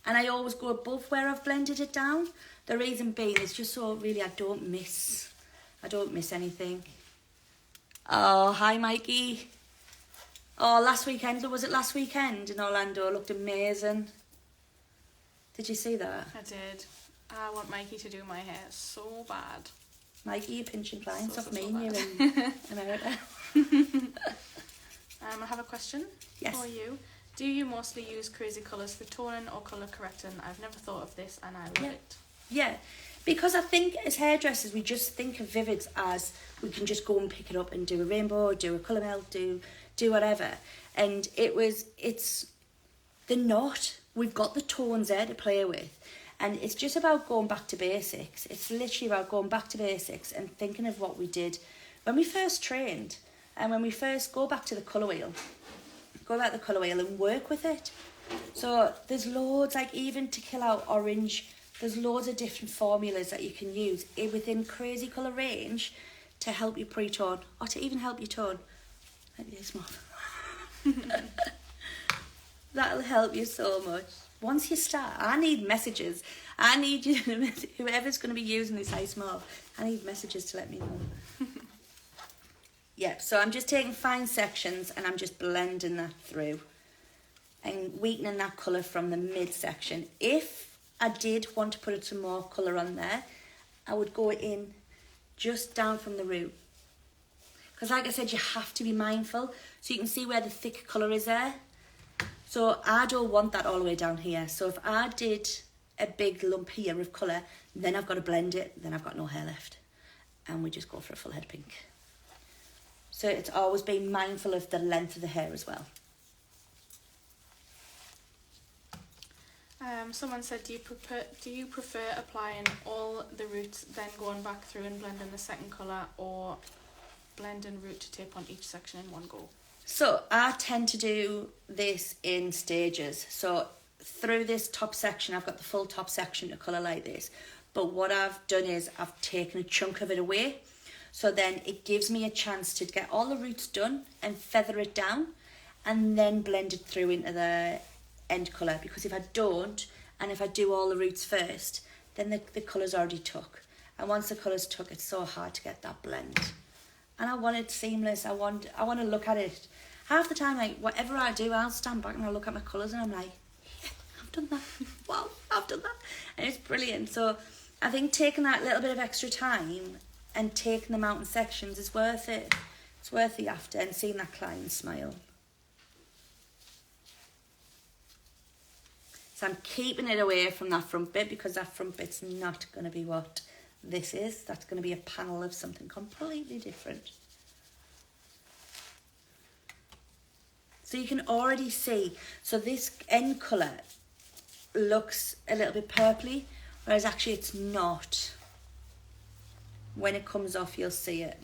And I always go above where I've blended it down. The reason being is just so really I don't miss anything. Oh, hi Mikey. Oh, last weekend, was it last weekend in Orlando? It looked amazing. Did you see that? I did. I want Mikey to do my hair so bad. Mikey, you're pinching clients off me so and you're bad. in America. I have a question for you. Do you mostly use crazy colours for toning or colour correcting? I've never thought of this and I love it. Yeah, because I think as hairdressers we just think of vivids as we can just go and pick it up and do a rainbow, or do a colour melt, do whatever. And they're not. We've got the tones there to play with. And it's just about going back to basics. It's literally about going back to basics and thinking of what we did when we first trained. And when we first go back to the colour wheel, and work with it. So there's loads, like even to kill out orange, there's loads of different formulas that you can use within crazy colour range to help you pre-tone or to even help you tone. Like this one. That'll help you so much. Once you start, I need messages. I need you, whoever's going to be using this Ice Mauve, I need messages to let me know. Yeah, so I'm just taking fine sections and I'm just blending that through and weakening that colour from the midsection. If I did want to put some more colour on there, I would go in just down from the root. Because like I said, you have to be mindful. So you can see where the thick colour is there. So I don't want that all the way down here. So if I did a big lump here of colour, then I've got to blend it, then I've got no hair left. And we just go for a full head of pink. So it's always being mindful of the length of the hair as well. Someone said, do you prefer applying all the roots, then going back through and blending the second colour, or blending root to tip on each section in one go? So I tend to do this in stages. So through this top section, I've got the full top section to colour like this. But what I've done is I've taken a chunk of it away. So then it gives me a chance to get all the roots done and feather it down and then blend it through into the end colour. Because if I don't, and if I do all the roots first, then the colour's already took. And once the colour's took, it's so hard to get that blend. And I want it seamless. I want to look at it. Half the time, like, whatever I do, I'll stand back and I'll look at my colours and I'm like, yeah, I've done that. Wow, I've done that. And it's brilliant. So I think taking that little bit of extra time and taking them out in sections is worth it. It's worth the after and seeing that client smile. So I'm keeping it away from that front bit because that front bit's not going to be what this is. That's going to be a panel of something completely different. So you can already see, so this end colour looks a little bit purpley, whereas actually it's not. When it comes off, you'll see it.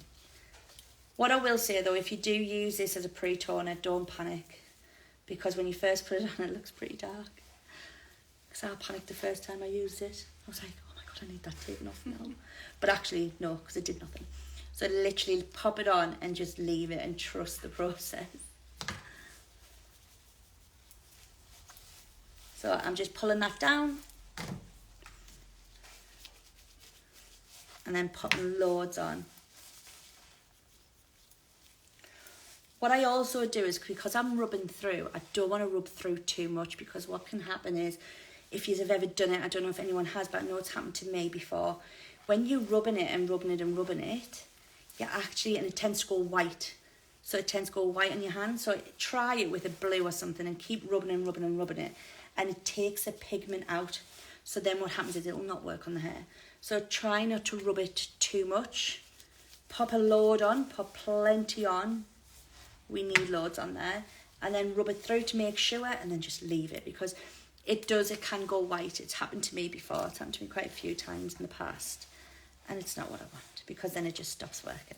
What I will say though, if you do use this as a pre-toner, don't panic. Because when you first put it on, it looks pretty dark. Because I panicked the first time I used it. I was like, oh my God, I need that taken off now. But actually, no, because it did nothing. So literally pop it on and just leave it and trust the process. So I'm just pulling that down. and then popping loads on. What I also do is, because I'm rubbing through, I don't want to rub through too much, because what can happen is, if you have ever done it, I don't know if anyone has, but I know it's happened to me before, when you're rubbing it and rubbing it and rubbing it, you actually, and it tends to go white. So it tends to go white on your hand. So try it with a blue or something and keep rubbing and rubbing and rubbing it. And it takes the pigment out. So then what happens is it'll not work on the hair. So try not to rub it too much. Pop a load on, pop plenty on. We need loads on there. And then rub it through to make sure, and then just leave it, because it can go white. It's happened to me before. It's happened to me quite a few times in the past. And it's not what I want, because then it just stops working.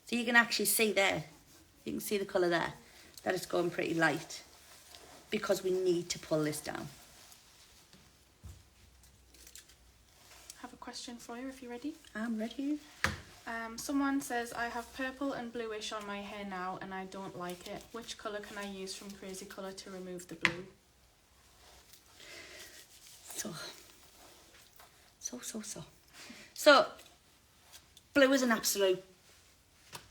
So you can actually see there, you can see the colour there, that it's going pretty light, because we need to pull this down. I have a question for you if you're ready. I'm ready. Someone says, I have purple and bluish on my hair now and I don't like it. Which colour can I use from Crazy Colour to remove the blue? So, blue is an absolute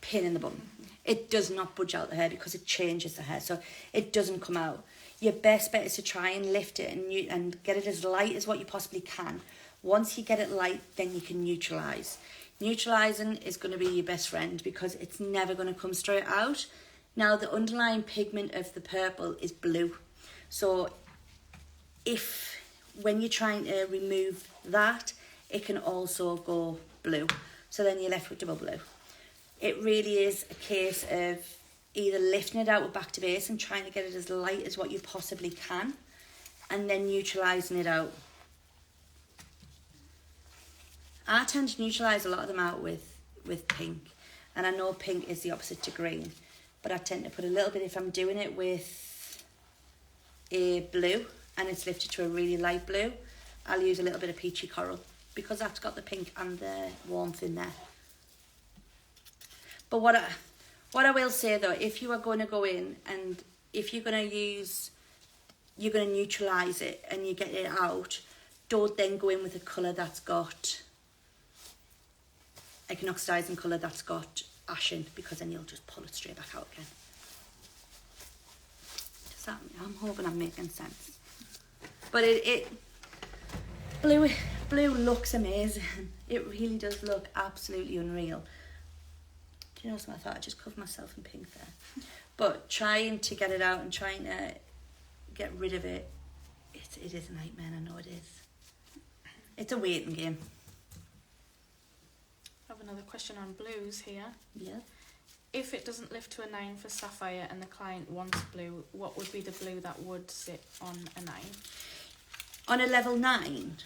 pin in the bum. It does not budge out the hair, because it changes the hair, so it doesn't come out. Your best bet is to try and lift it and get it as light as what you possibly can. Once you get it light, then you can neutralise. Neutralising is going to be your best friend, because it's never going to come straight out. Now, the underlying pigment of the purple is blue. So when you're trying to remove that, it can also go blue. So then you're left with double blue. It really is a case of either lifting it out with back to base and trying to get it as light as what you possibly can, and then neutralising it out. I tend to neutralise a lot of them out with pink, and I know pink is the opposite to green, but I tend to put a little bit, if I'm doing it with a blue and it's lifted to a really light blue, I'll use a little bit of peachy coral, because that's got the pink and the warmth in there. But what I will say though, if you are going to go in and if you're going to neutralise it and you get it out, don't then go in with a colour that's got, like an oxidising colour that's got ashen, because then you'll just pull it straight back out again. I'm hoping I'm making sense. But blue looks amazing. It really does look absolutely unreal. Do you know something? I thought I'd just cover myself in pink there. But trying to get it out and trying to get rid of it, it is a nightmare, I know it is. It's a waiting game. I have another question on blues here. Yeah. If it doesn't lift to a 9 for sapphire and the client wants blue, what would be the blue that would sit on a 9? On a level 9?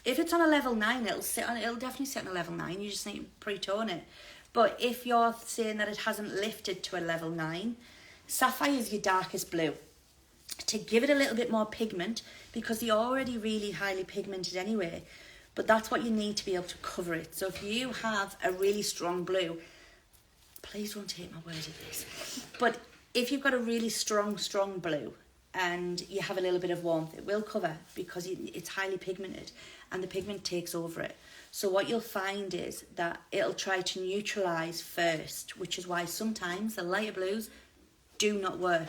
If it's on a level 9, it'll definitely sit on a level 9. You just need to pre-tone it. But if you're saying that it hasn't lifted to a level 9, sapphire is your darkest blue. To give it a little bit more pigment, because they're already really highly pigmented anyway, but that's what you need to be able to cover it. So if you have a really strong blue, please don't take my word of this, but if you've got a really strong blue and you have a little bit of warmth, it will cover, because it's highly pigmented and the pigment takes over it. So what you'll find is that it'll try to neutralise first, which is why sometimes the lighter blues do not work,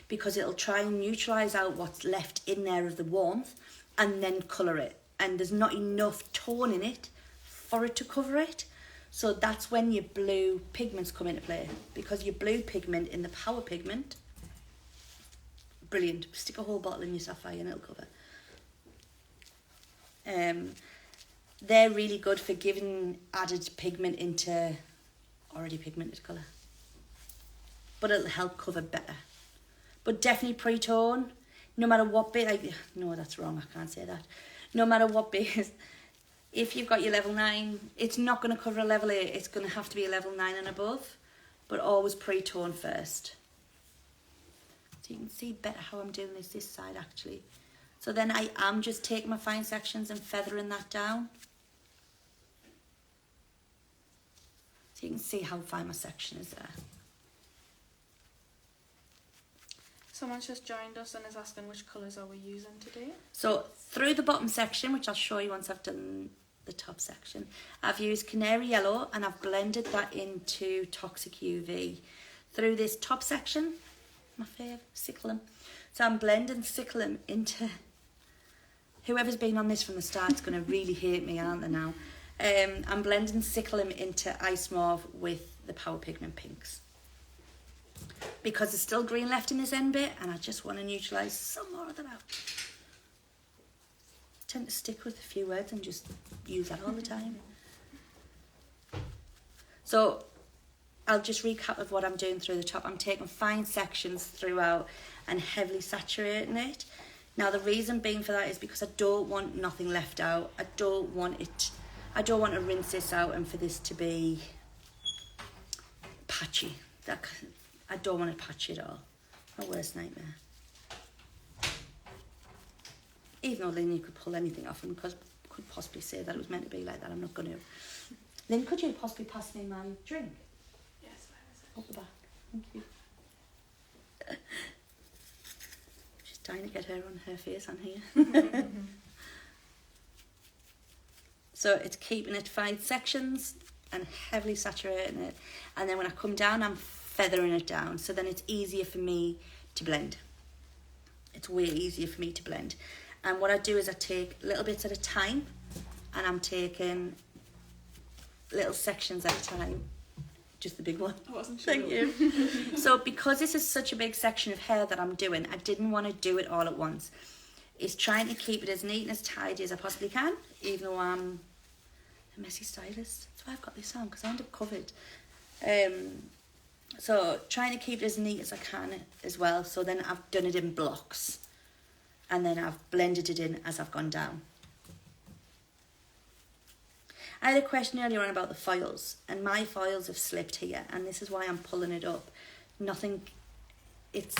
because it'll try and neutralise out what's left in there of the warmth and then colour it. And there's not enough tone in it for it to cover it. So that's when your blue pigments come into play, because your blue pigment in the power pigment, brilliant. Stick a whole bottle in your sapphire and it'll cover. They're really good for giving added pigment into already pigmented colour. But it'll help cover better. But definitely pre-tone, no matter what bit, no, that's wrong, I can't say that. No matter what bit, if you've got your level 9, it's not going to cover a level 8, it's going to have to be a level 9 and above, but always pre-tone first. So you can see better how I'm doing this side actually. So then I am just taking my fine sections and feathering that down. So you can see how fine my section is there. Someone's just joined us and is asking which colours are we using today. So through the bottom section, which I'll show you once I've done the top section. I've used Canary Yellow and I've blended that into Toxic UV through this top section, my fave, Cyclum. So I'm blending Cyclum into, whoever's been on this from the start is going to really hate me, aren't they now? I'm blending Cyclum into Ice Mauve with the Power Pigment Pinks. Because there's still green left in this end bit and I just want to neutralise some more of that out. I tend to stick with a few words and just use that all the time. So I'll just recap of what I'm doing through the top. I'm taking fine sections throughout and heavily saturating it. Now the reason being for that is because I don't want nothing left out. I don't want to rinse this out and for this to be patchy. I don't want to patch it all. My worst nightmare. Even though Lynn, you could pull anything off and could possibly say that it was meant to be like that, I'm not going to. Lynn, could you possibly pass me my drink? Yes, where is it? Up the back. Thank you. She's trying to get her on her face on here. So it's keeping it fine sections and heavily saturating it. And then when I come down, I'm feathering it down. So then it's easier for me to blend. It's way easier for me to blend. And what I do is I take little bits at a time and I'm taking little sections at a time. Just the big one. I wasn't sure. Thank you. So because this is such a big section of hair that I'm doing, I didn't want to do it all at once. It's trying to keep it as neat and as tidy as I possibly can, even though I'm a messy stylist. That's why I've got this on, because I end up covered. So trying to keep it as neat as I can as well. So then I've done it in blocks. And then I've blended it in as I've gone down. I had a question earlier on about the foils, and my foils have slipped here, and this is why I'm pulling it up. Nothing, it's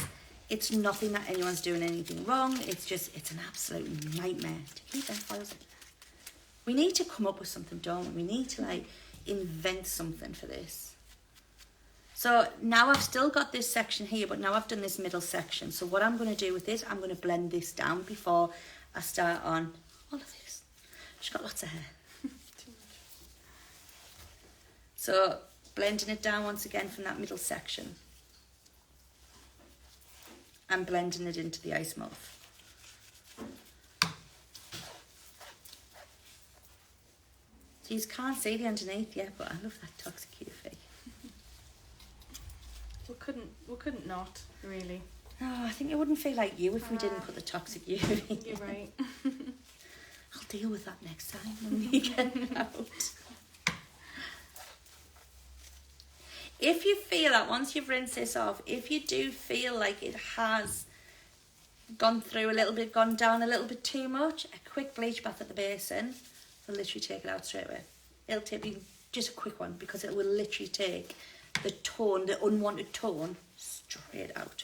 nothing that anyone's doing anything wrong. It's an absolute nightmare to keep them foils in there. We need to come up with something, don't we? We need to invent something for this. So now I've still got this section here, but now I've done this middle section. So what I'm going to do with this, I'm going to blend this down before I start on all of this. She's got lots of hair. Too much. So blending it down once again from that middle section. And blending it into the Ice Mauve. So you can't see the underneath yet, but I love that Toxic UV. We couldn't not, really. No, I think it wouldn't feel like you if we didn't put the Toxic UV. You're right. I'll deal with that next time when we get it out. If you feel that once you've rinsed this off, if you do feel like it has gone through a little bit, gone down a little bit too much, a quick bleach bath at the basin will literally take it out straight away. It'll take you just a quick one because it will literally take the tone, the unwanted tone, straight out.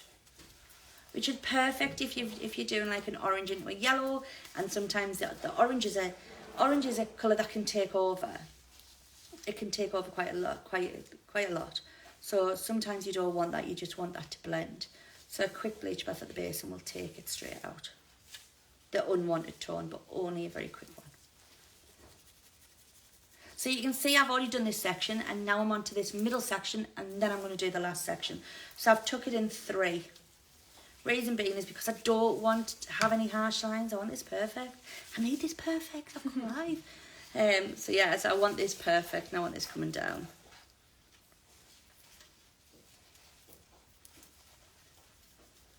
Which is perfect if you're doing like an orange into a yellow, and sometimes the orange is a colour that can take over. It can take over quite a lot. So sometimes you don't want that, you just want that to blend. So a quick bleach bath at the basin will take it straight out. The unwanted tone, but only a very quick one. So you can see I've already done this section, and now I'm on to this middle section, and then I'm going to do the last section. So I've took it in 3. Reason being is because I don't want to have any harsh lines. I want this perfect. I need this perfect. I've come alive. So yeah, so I want this perfect, and I want this coming down.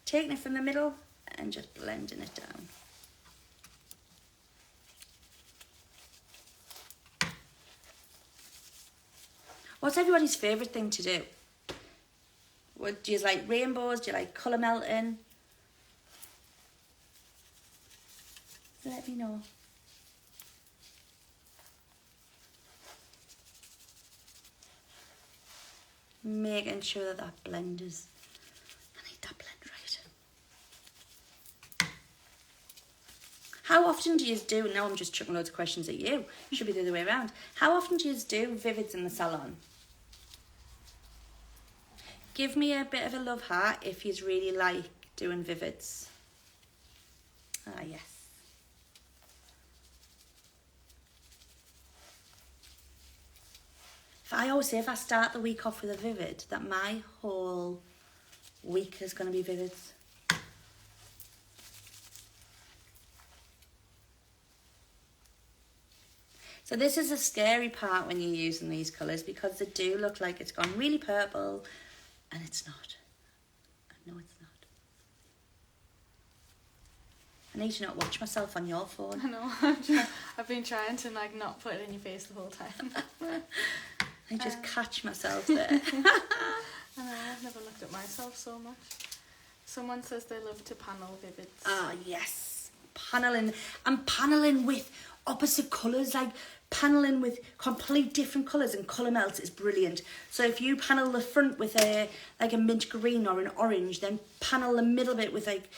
Taking it from the middle and just blending it down. What's everybody's favourite thing to do? What, do you like rainbows? Do you like colour melting? Let me know. Making sure that that blend is... I need that blend right. How often do you do... Now I'm just chucking loads of questions at you. Should be the other way around. How often do you do Vivids in the salon? Give me a bit of a love heart if you really like doing Vivids. Ah, yes. I always say if I start the week off with a vivid, that my whole week is going to be vivids. So this is a scary part when you're using these colours, because they do look like it's gone really purple, and it's not. No, it's not. I need to not watch myself on your phone. I know. I've been trying to like not put it in your face the whole time. I just catch myself there. I know, I've never looked at myself so much. Someone says they love to panel vivids. Ah, yes. Paneling. And paneling with opposite colours, like paneling with complete different colours and colour melts is brilliant. So if you panel the front with a mint green or an orange, then panel the middle bit with like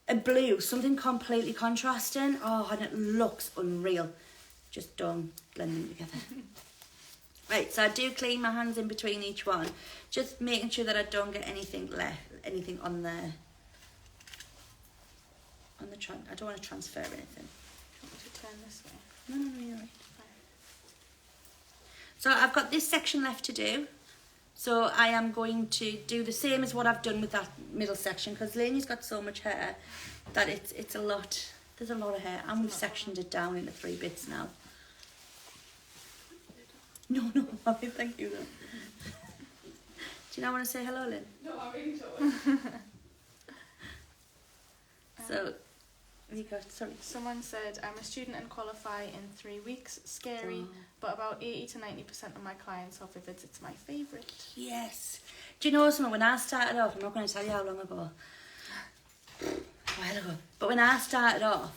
a blue, something completely contrasting. Oh, and it looks unreal. Just don't blend them together. Right, so I do clean my hands in between each one, just making sure that I don't get anything on there. I don't want to transfer anything. Do you want me to turn this way? No, you're right. So I've got this section left to do. So I am going to do the same as what I've done with that middle section, because Lainey's got so much hair that it's a lot. There's a lot of hair, and we've sectioned it down into 3 bits now. No, Mommy, thank you. Though. Do you not want to say hello, Lynn? No, I'm enjoying. So, you go, sorry. Someone said, I'm a student and qualify in 3 weeks. Scary, but about 80 to 90% of my clients have vivids. It's my favourite. Yes. Do you know something? When I started off, I'm not going to tell you how long ago. A while ago. But when I started off,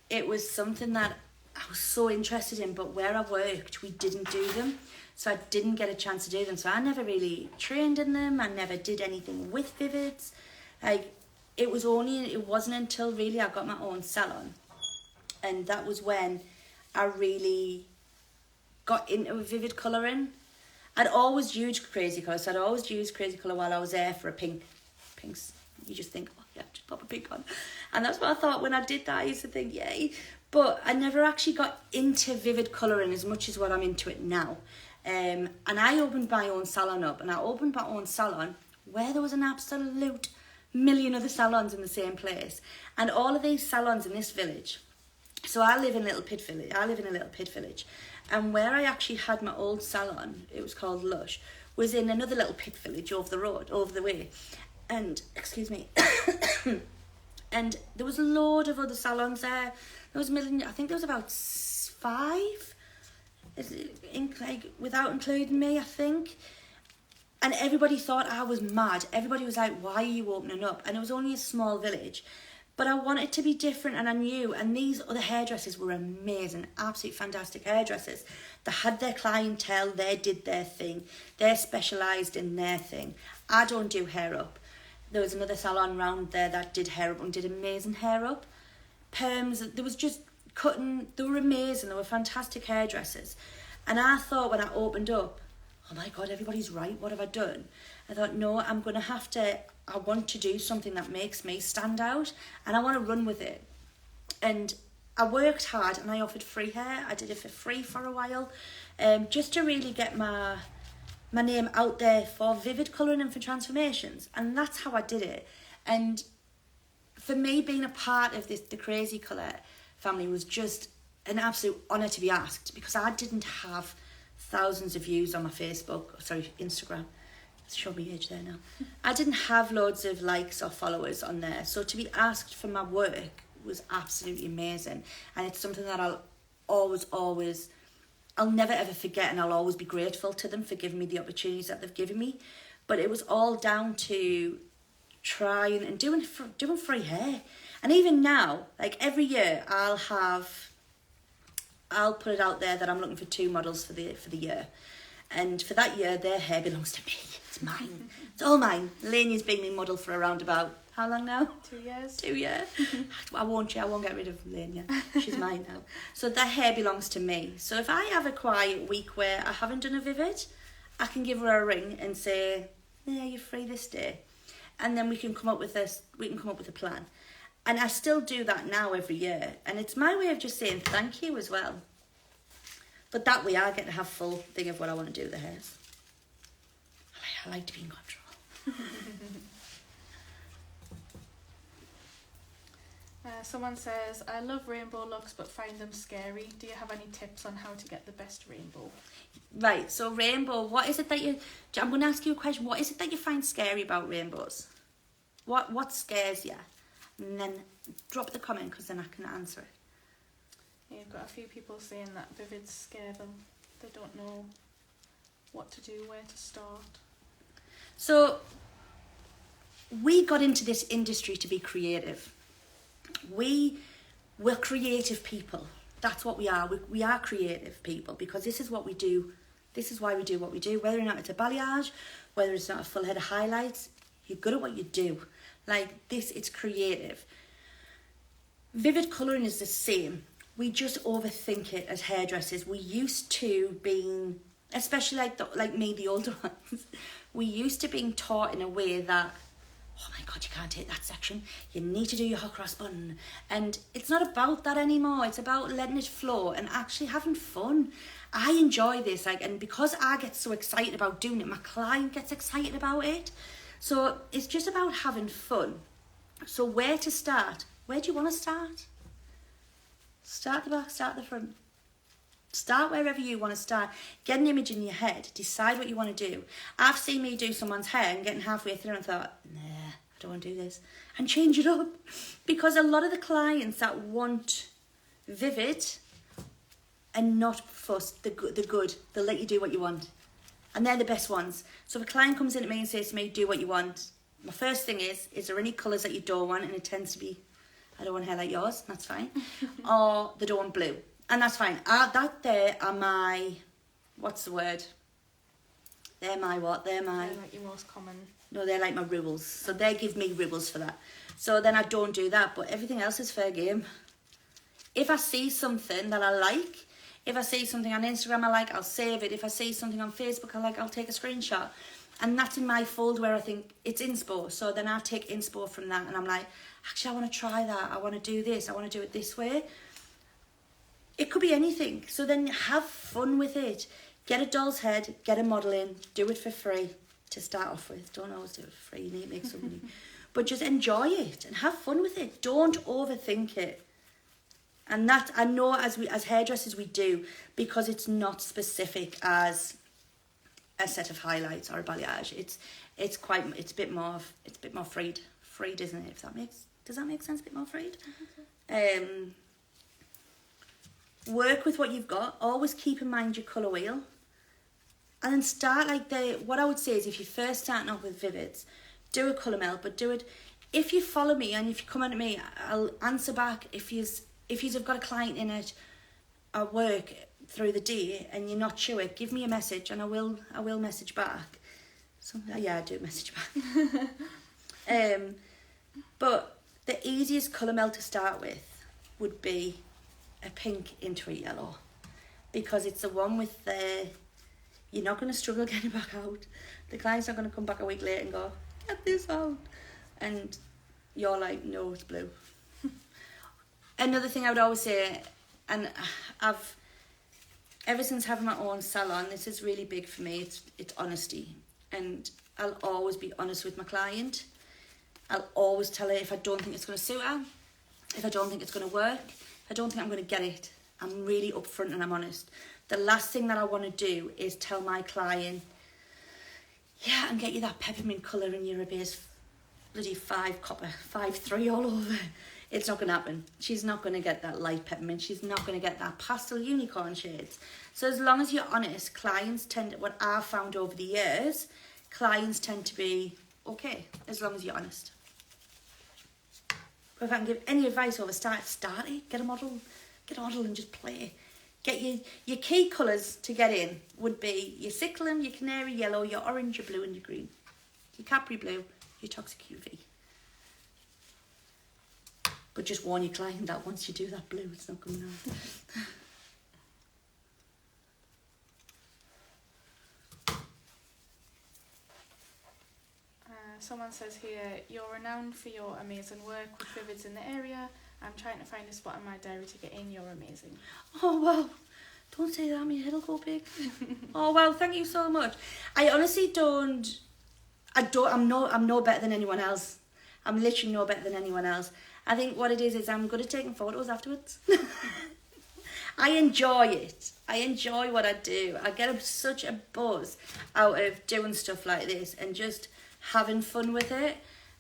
it was something that I was so interested in, but where I worked, we didn't do them. So I didn't get a chance to do them. So I never really trained in them. I never did anything with vivids. Like, it wasn't until really I got my own salon. And that was when I really got into vivid colouring. I'd always used crazy colour. So I'd always use crazy colour while I was there for a pink. Pinks, you just think, oh yeah, just pop a pink on. And that's what I thought when I did that. I used to think, yay. But I never actually got into vivid colouring as much as what I'm into it now. And I opened my own salon up. And I opened my own salon where there was an absolute million other salons in the same place. And all of these salons in this village. So I live in a little pit village. And where I actually had my old salon, it was called Lush, was in another little pit village over the way. And, excuse me, and there was a load of other salons there. There was I think there was about 5, without including me, I think. And everybody thought I was mad. Everybody was like, why are you opening up? And it was only a small village. But I wanted to be different, and I knew. And these other hairdressers were amazing, absolutely fantastic hairdressers. They had their clientele, they did their thing. They specialised in their thing. I don't do hair up. There was another salon around there that did hair up and did amazing hair up. Perms, there was just cutting, they were amazing. They were fantastic hairdressers. And I thought when I opened up, oh my God, everybody's right, what have I done? I thought, no, I want to do something that makes me stand out, and I want to run with it. And I worked hard, and I offered free hair. I did it for free for a while, just to really get my name out there for vivid colouring and for transformations. And that's how I did it. And for me, being a part of the Crazy Colour family was just an absolute honour to be asked, because I didn't have thousands of views on my Instagram. Show me age there now. I didn't have loads of likes or followers on there. So to be asked for my work was absolutely amazing. And it's something that I'll never ever forget, and I'll always be grateful to them for giving me the opportunities that they've given me. But it was all down to trying and doing free hair. And even now, like every year, I'll put it out there that I'm looking for 2 models for the year. And for that year, their hair belongs to me. It's mine. It's all mine. Laney's been my model for around about, how long now? 2 years. 2 years. I won't get rid of Laney. She's mine now. So that hair belongs to me. So if I have a quiet week where I haven't done a vivid, I can give her a ring and say, yeah, you're free this day. And then we can come up with a plan. And I still do that now every year. And it's my way of just saying thank you as well. But that way I get to have full thing of what I want to do with the hairs. I like to be in control. Someone says, I love rainbow looks but find them scary. Do you have any tips on how to get the best rainbow? Right, so rainbow, what is it that I'm going to ask you a question. What is it that you find scary about rainbows? What scares you? And then drop the comment because then I can answer it. Yeah, you've got a few people saying that vivids scare them. They don't know what to do, where to start. So we got into this industry to be creative. We're creative people. That's what we are. We are creative people because this is what we do. This is why we do what we do. Whether or not it's a balayage, whether it's not a full head of highlights, you're good at what you do. Like this, it's creative. Vivid colouring is the same. We just overthink it as hairdressers. We used to being, especially like me, the older ones, we used to being taught in a way that, oh my God, you can't take that section. You need to do your hot cross bun. And it's not about that anymore. It's about letting it flow and actually having fun. I enjoy this, and because I get so excited about doing it, my client gets excited about it. So it's just about having fun. So where to start? Where do you want to start? Start the back, start the front. Start wherever you want to start. Get an image in your head. Decide what you want to do. I've seen me do someone's hair and getting halfway through and thought, nah, I don't want to do this. And change it up. Because a lot of the clients that want vivid and not fussed, the good, they'll let you do what you want. And they're the best ones. So if a client comes in at me and says to me, do what you want, my first thing is there any colours that you don't want? And it tends to be, I don't want hair like yours, that's fine. Or they don't want blue, and that's fine. That there are my, what's the word? They're my what? They're like your most common. No, they're like my rules. So they give me rules for that. So then I don't do that, but everything else is fair game. If I see something that I like, if I see something on Instagram I like, I'll save it. If I see something on Facebook I like, I'll take a screenshot. And that's in my folder where I think it's inspo. So then I take inspo from that and I'm like, actually, I want to try that. I want to do this. I want to do it this way. It could be anything. So then have fun with it. Get a doll's head, get a model in, do it for free to start off with. Don't always do it for free. You need to make some money. But just enjoy it and have fun with it. Don't overthink it. And that, I know as hairdressers we do, because it's not specific as a set of highlights or a balayage. It's a bit more freed, isn't it? Does that make sense? A bit more freed. Work with what you've got. Always keep in mind your colour wheel, and then start what I would say is if you're first starting off with vivids, do a colour melt, but do it. If you follow me and if you come at me, I'll answer back. If you've got a client in it at work through the day and you're not sure, give me a message and I will message back. So yeah, I do message back. But the easiest colour melt to start with would be a pink into a yellow, because it's the one with you're not going to struggle getting it back out. The client's not going to come back a week later and go, get this out, and you're like, no, it's blue. Another thing I would always say, and ever since having my own salon, this is really big for me, it's honesty. And I'll always be honest with my client. I'll always tell her if I don't think it's going to suit her, if I don't think it's going to work, if I don't think I'm going to get it. I'm really upfront and I'm honest. The last thing that I want to do is tell my client, yeah, and get you that peppermint colour in your base bloody 5 copper, 5-3 all over. It's not going to happen. She's not going to get that light peppermint. She's not going to get that pastel unicorn shades. So as long as you're honest, clients tend to, what I've found over the years, clients tend to be okay, as long as you're honest. But if I can give any advice over start it, get a model and just play. Get your key colours to get in would be your cyclamen, your canary yellow, your orange, your blue and your green. Your Capri blue, your toxic UV. But just warn your client that once you do that blue, it's not coming out. Someone says here, you're renowned for your amazing work with vivids in the area. I'm trying to find a spot in my diary to get in. You're amazing. Oh, wow. Don't say that, my head'll go big. Oh well, thank you so much. I honestly don't. I'm no better than anyone else. I'm literally no better than anyone else. I think what it is I'm good at taking photos afterwards. I enjoy it. I enjoy what I do. I get such a buzz out of doing stuff like this and just having fun with it.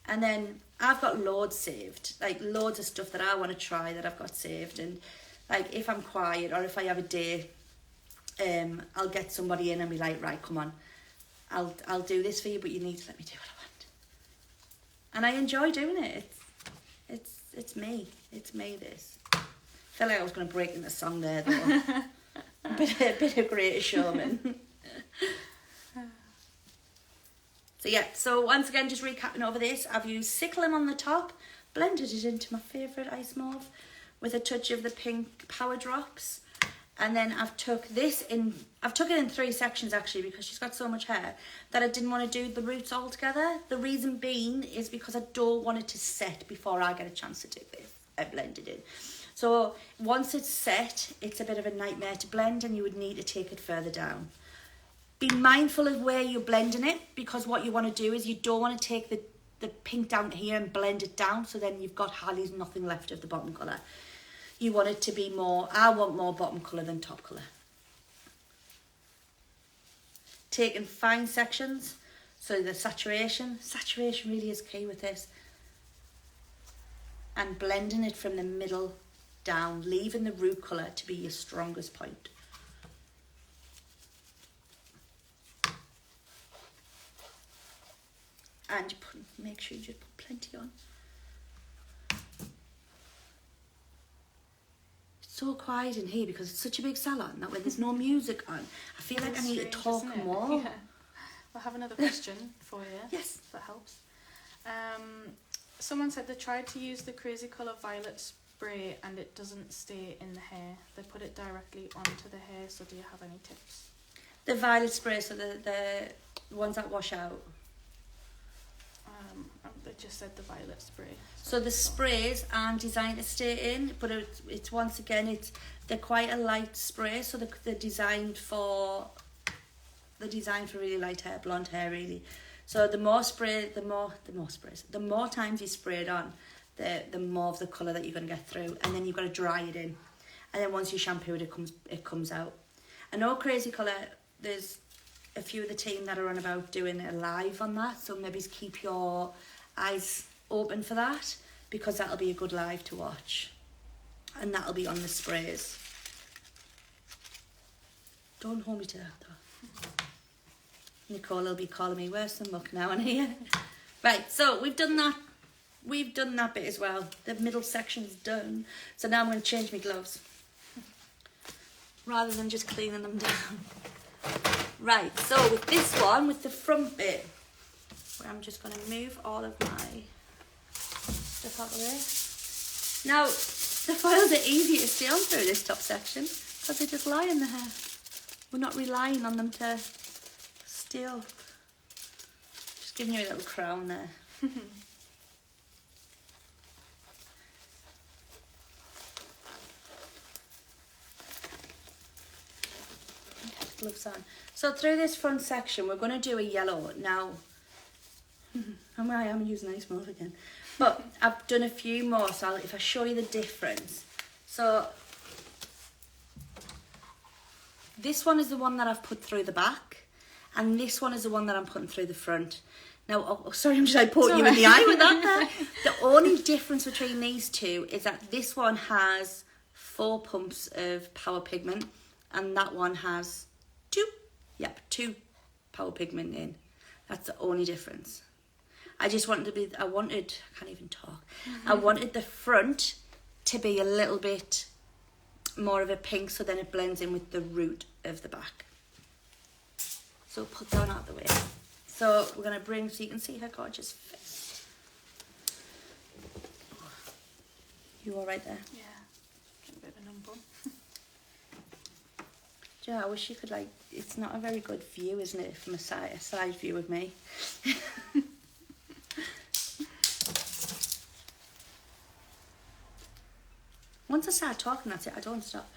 And then I've got loads saved, like loads of stuff that I want to try that I've got saved. And like if I'm quiet or if I have a day, I'll get somebody in and be like, right, come on, I'll do this for you, but you need to let me do what I want. And I enjoy doing it. It's me. It's me, this. I felt like I was going to break into song there, though. a bit of Greatest Showman. So yeah, so once again, just recapping over this, I've used Cyclone on the top, blended it into my favourite ice mauve with a touch of the pink Power Drops. And then I've took it in 3 sections actually, because she's got so much hair that I didn't want to do the roots all together. The reason being is because I don't want it to set before I get a chance to do this. I blend it in. So once it's set, it's a bit of a nightmare to blend and you would need to take it further down. Be mindful of where you're blending it, because what you want to do is you don't want to take the pink down here and blend it down, so then you've got hardly nothing left of the bottom colour. You want it to be more, I want more bottom colour than top colour. Taking fine sections, so the saturation really is key with this. And blending it from the middle down, leaving the root colour to be your strongest point. And make sure you just put plenty on. So quiet in here because it's such a big salon that when there's no music on, I feel like I need to talk more. Yeah. I'll have another question for you. Yes. If that helps. Someone said they tried to use the Crazy Colour Violet spray and it doesn't stay in the hair. They put it directly onto the hair, so do you have any tips? The violet spray, so the ones that wash out. They just said the violet spray. So the sprays aren't designed to stay in, but it's once again they're quite a light spray, so they're designed for really light hair, blonde hair really. So the more times you spray it on, the more of the colour that you're going to get through, and then you've got to dry it in, and then once you shampoo it, it comes out. I know Crazy Colour, there's a few of the team that are on about doing a live on that, so maybe keep your eyes open for that, because that'll be a good live to watch, and that'll be on the sprays. Don't hold me to that though. Nicole will be calling me worse than luck now in here. Right, so we've done that bit as well. The middle section's done, so now I'm going to change my gloves rather than just cleaning them down. Right, so with this one, with the front bit, I'm just going to move all of my stuff out of there. Now, the foils are easier to stay on through this top section because they just lie in the hair. We're not relying on them to stay up. Just giving you a little crown there. Gloves on. So through this front section, we're going to do a yellow. Now, I am using ice mauve again, but I've done a few more, so if I show you the difference. So this one is the one that I've put through the back, and this one is the one that I'm putting through the front. Now, oh sorry, I'm just like poking you in the eye with that there. The only difference between these two is that this one has 4 pumps of Power Pigment, and that one has 2 Power Pigment in. That's the only difference. I just wanted I can't even talk. I wanted the front to be a little bit more of a pink, so then it blends in with the root of the back. So put that out of the way. So we're going to bring, so you can see her gorgeous face. You all right there? Yeah, getting a bit of a numb bum. Yeah, I wish you could, like, it's not a very good view, isn't it, from a side view of me. Once I start talking, that's it, I don't stop.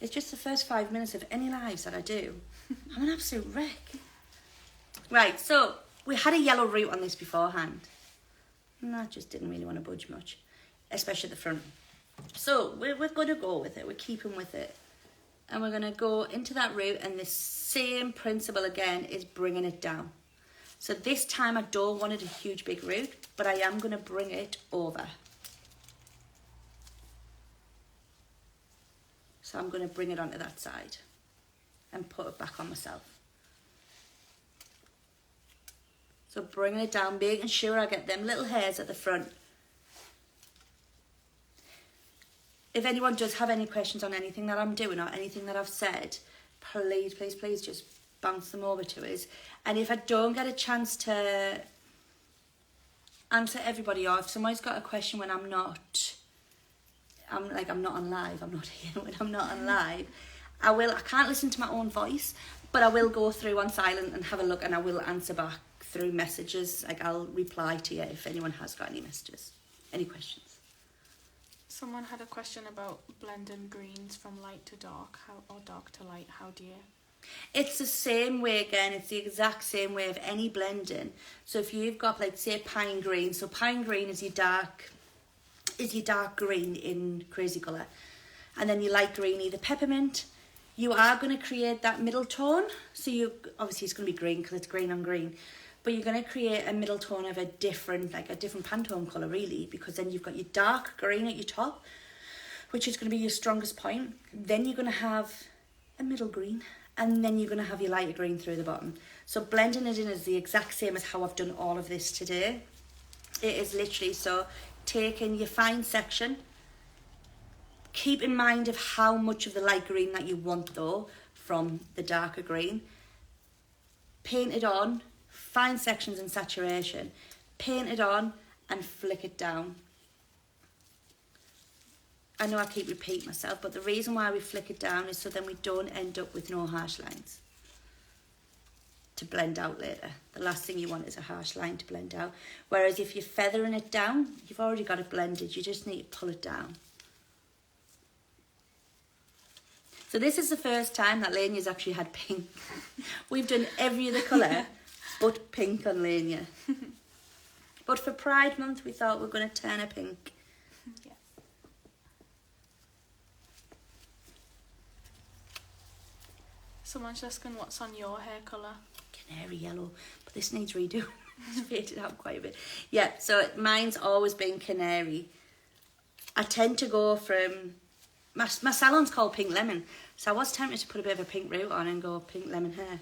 It's just the first 5 minutes of any lives that I do. I'm an absolute wreck. Right, so we had a yellow root on this beforehand. And that just didn't really want to budge much, especially at the front. So we're going to go with it. We're keeping with it. And we're going to go into that root, and the same principle again is bringing it down. So this time I don't want it a huge big root, but I am going to bring it over. So I'm going to bring it onto that side and put it back on myself. So bringing it down, making sure I get them little hairs at the front. If anyone does have any questions on anything that I'm doing or anything that I've said, please, please, please just bounce them over to us. And if I don't get a chance to answer everybody, or if somebody's got a question when I'm not on live, I'm not here when I'm not on live, I can't listen to my own voice, but I will go through on silent and have a look, and I will answer back through messages. Like, I'll reply to you if anyone has got any messages, any questions. Someone had a question about blending greens from light to dark, or dark to light. How do you? It's the same way again. It's the exact same way of any blending. So if you've got, like, say, pine green. So pine green is your dark green in crazy colour, and then your light green, either peppermint. You are going to create that middle tone. So you obviously it's going to be green because it's green on green, but you're going to create a middle tone of a different Pantone colour, really, because then you've got your dark green at your top, which is going to be your strongest point. Then you're going to have a middle green, and then you're going to have your lighter green through the bottom. So blending it in is the exact same as how I've done all of this today. It is literally, so taking your fine section, keep in mind of how much of the light green that you want though from the darker green. Paint it on, fine sections in saturation, paint it on and flick it down. I know I keep repeating myself, but the reason why we flick it down is so then we don't end up with no harsh lines to blend out later. The last thing you want is a harsh line to blend out. Whereas if you're feathering it down, you've already got it blended, you just need to pull it down. So this is the first time that Lania's actually had pink. We've done every other colour but pink on Lania. But for Pride Month, we thought we were going to turn her pink. Yeah. Someone's asking what's on your hair colour. Canary yellow, but this needs redoing. It's faded out quite a bit. Yeah, so mine's always been canary. I tend to go from... My salon's called Pink Lemon, so I was tempted to put a bit of a pink root on and go pink lemon hair.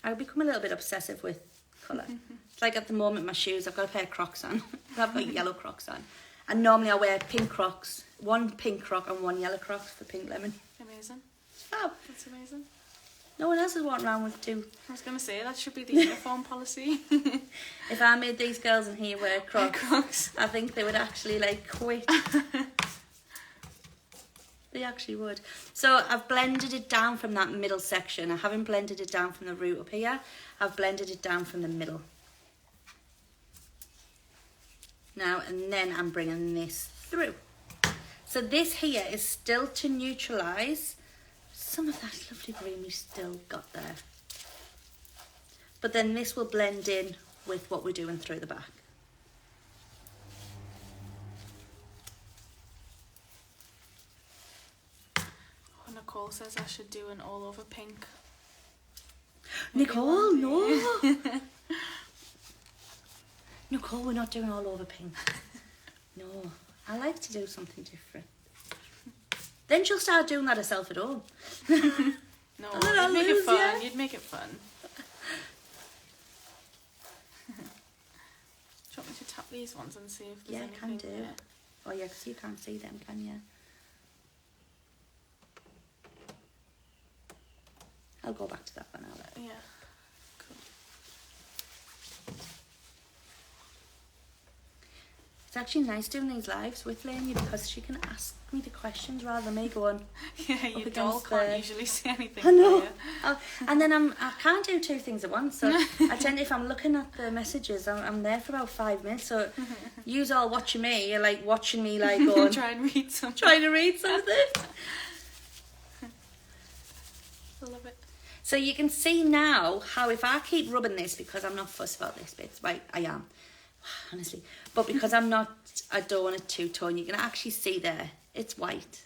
I've become a little bit obsessive with colour. It's like at the moment my shoes, I've got a pair of Crocs on. I've got yellow Crocs on. And normally I wear pink Crocs, one pink Croc and one yellow Crocs for Pink Lemon. Amazing. It's fab. That's amazing. No one else is walking around with two. I was going to say, that should be the uniform policy. If I made these girls in here wear Crocs, Crocs. I think they would actually like quit. They actually would. So I've blended it down from that middle section. I haven't blended it down from the root up here. I've blended it down from the middle. Now, and then I'm bringing this through. So this here is still to neutralise some of that lovely green we've still got there. But then this will blend in with what we're doing through the back. Nicole says I should do an all over pink. Nicole, no. Nicole, we're not doing all over pink. No, I like to do something different. Then she'll start doing that herself at home. No, you'd make it fun. Yeah? You'd make it fun. Do you want me to tap these ones and see if there's anything? Yeah, can do. There? Oh yeah, because you can't see them, can you? I'll go back to that one now. Yeah, cool. It's actually nice doing these lives with Lainey because she can ask me the questions rather than me going. Yeah, your doll can't usually say anything. I know. And then I can't do two things at once. So I tend, if I'm looking at the messages, I'm there for about 5 minutes. So you's all watching me. You're like watching me, like going. Try and read something. Trying to read something. So you can see now how if I keep rubbing this, because I'm not fussed about this bit, right, I am, honestly, but because I don't want it two-tone, you can actually see there, it's white.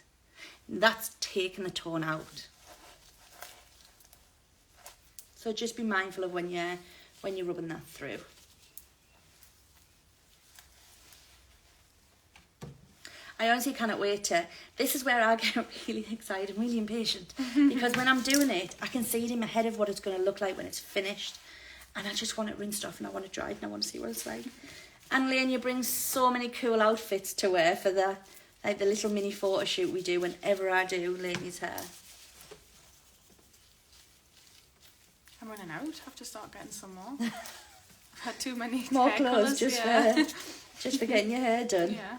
That's taking the tone out. So just be mindful of when you're rubbing that through. I honestly cannot wait to... This is where I get really excited, really impatient. Because when I'm doing it, I can see it in my head of what it's going to look like when it's finished. And I just want it rinsed off and I want it dried and I want to see what it's like. And Lania brings so many cool outfits to wear for the little mini photo shoot we do whenever I do Lania's hair. I'm running out. I have to start getting some more. I've had too many More hair clothes colours, just for getting your hair done. Yeah.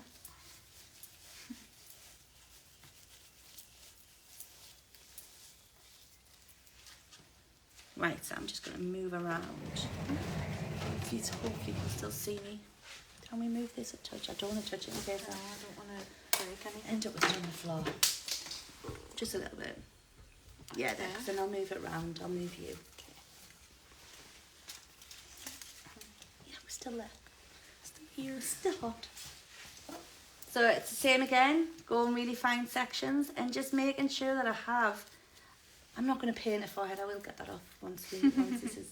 Right, so I'm just going to move around. Hopefully you can still see me. Can we move this a touch? I don't want to touch it in case No, I don't want to break anything. I end up with it on the floor. Just a little bit. Yeah, there. Okay. Then I'll move it around. I'll move you. Yeah, we're still there. Still here. Still hot. So it's the same again. Go in really fine sections and just making sure that I have... I'm not going to paint a forehead. I will get that off once this is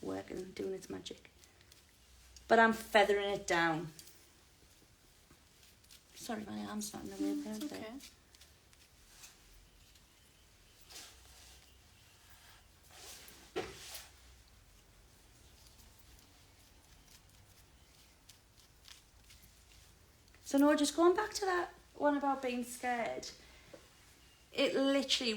working, doing its magic. But I'm feathering it down. Sorry, my arm's not in the way there. It's okay. So no, just going back to that one about being scared. It literally,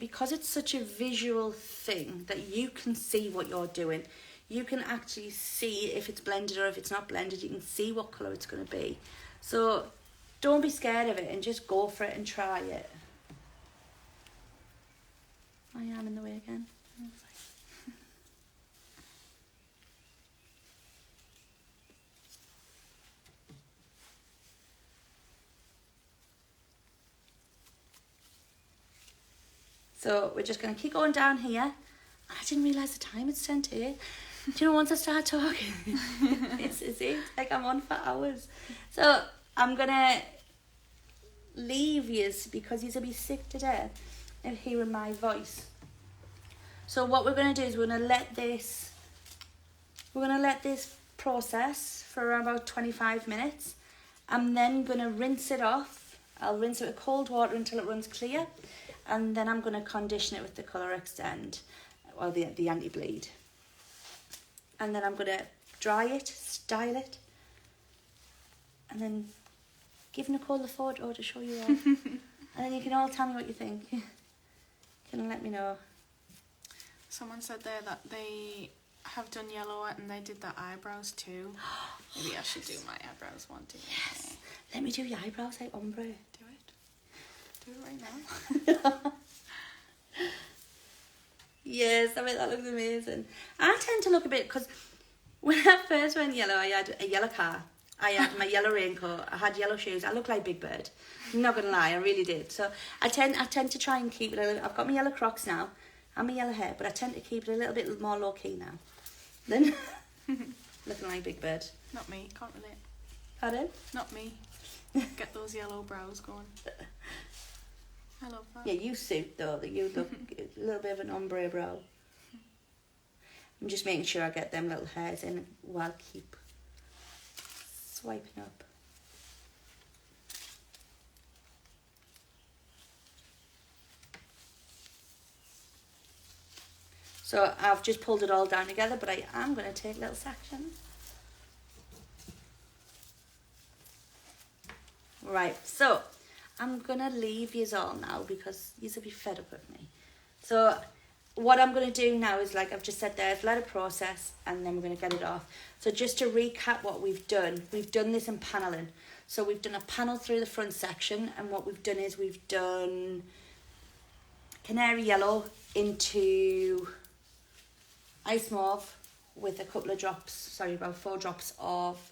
because it's such a visual thing that you can see what you're doing, you can actually see if it's blended or if it's not blended, you can see what colour it's going to be. So don't be scared of it and just go for it and try it. I am in the way again. So we're just going to keep going down here. I didn't realise the time it's 10 to 8. Do you know, once I start talking, it's like I'm on for hours. So I'm going to leave yous because you'll be sick to death of hearing my voice. So what we're going to do is we're going to let this process for around about 25 minutes. I'm then going to rinse it off. I'll rinse it with cold water until it runs clear. And then I'm going to condition it with the Colour Extend, or the anti-bleed. And then I'm going to dry it, style it, and then give Nicole the photo to show you all. And then you can all tell me what you think. You can let me know. Someone said there that they have done yellow and they did their eyebrows too. Maybe I should do my eyebrows one too. Yes. Let me do your eyebrows like ombre. Do it right now. Yes, I bet that looks amazing. I tend to look a bit, because when I first went yellow, I had a yellow car, I had my yellow raincoat, I had yellow shoes. I look like Big Bird. I'm not gonna lie, I really did. So I tend to try and keep it a little. I've got my yellow Crocs now and my yellow hair, but I tend to keep it a little bit more low key now. Then looking like Big Bird. Not me, can't relate. Pardon? Not me. Get those yellow brows going. I love that. Yeah, you suit though, that you look a little bit of an ombre brow. I'm just making sure I get them little hairs in while I keep swiping up. So I've just pulled it all down together, but I am going to take little sections. Right, so I'm going to leave yous all now because yous will be fed up with me. So what I'm going to do now is, like I've just said there, is let it process and then we're going to get it off. So just to recap what we've done this in paneling. So we've done a panel through the front section, and what we've done is we've done canary yellow into ice mauve with a couple of drops, about 4 drops of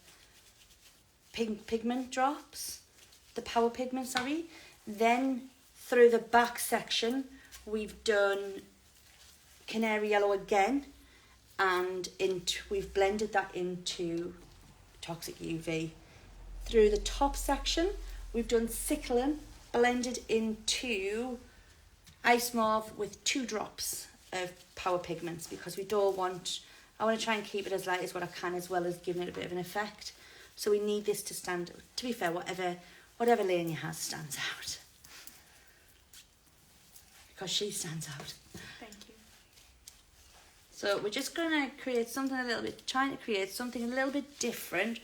pigment drops. The power pigment, Then through the back section, we've done canary yellow again, and we've blended that into toxic UV. Through the top section, we've done Ciclin blended into ice mauve with 2 drops of power pigments, because I want to try and keep it as light as what I can, as well as giving it a bit of an effect. So we need this to stand, to be fair, whatever Lainey has stands out. Because she stands out. Thank you. So we're just going to create something trying to create something a little bit different,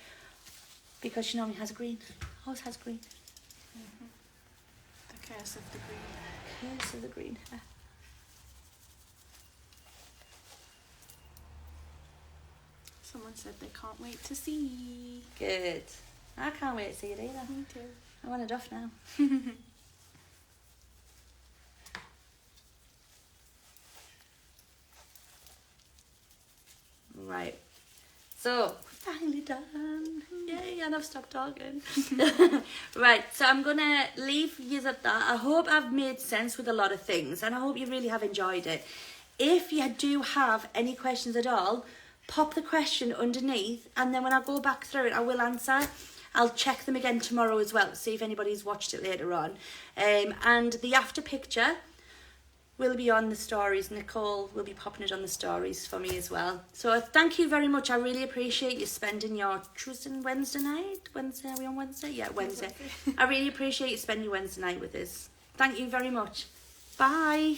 because she normally has a green. Always has green. The curse of the green. Curse of the green. Someone said they can't wait to see. Good. I can't wait to see it either. Me too. I want it off now. Right. So, finally done. Yay, and I've stopped talking. Right, so I'm going to leave you at that. I hope I've made sense with a lot of things, and I hope you really have enjoyed it. If you do have any questions at all, pop the question underneath, and then when I go back through it, I will answer. I'll check them again tomorrow as well, see if anybody's watched it later on. And the after picture will be on the stories. Nicole will be popping it on the stories for me as well. So thank you very much. I really appreciate you spending your Tuesday and Wednesday night. Wednesday, are we on Wednesday? Yeah, Wednesday. I really appreciate you spending your Wednesday night with us. Thank you very much. Bye.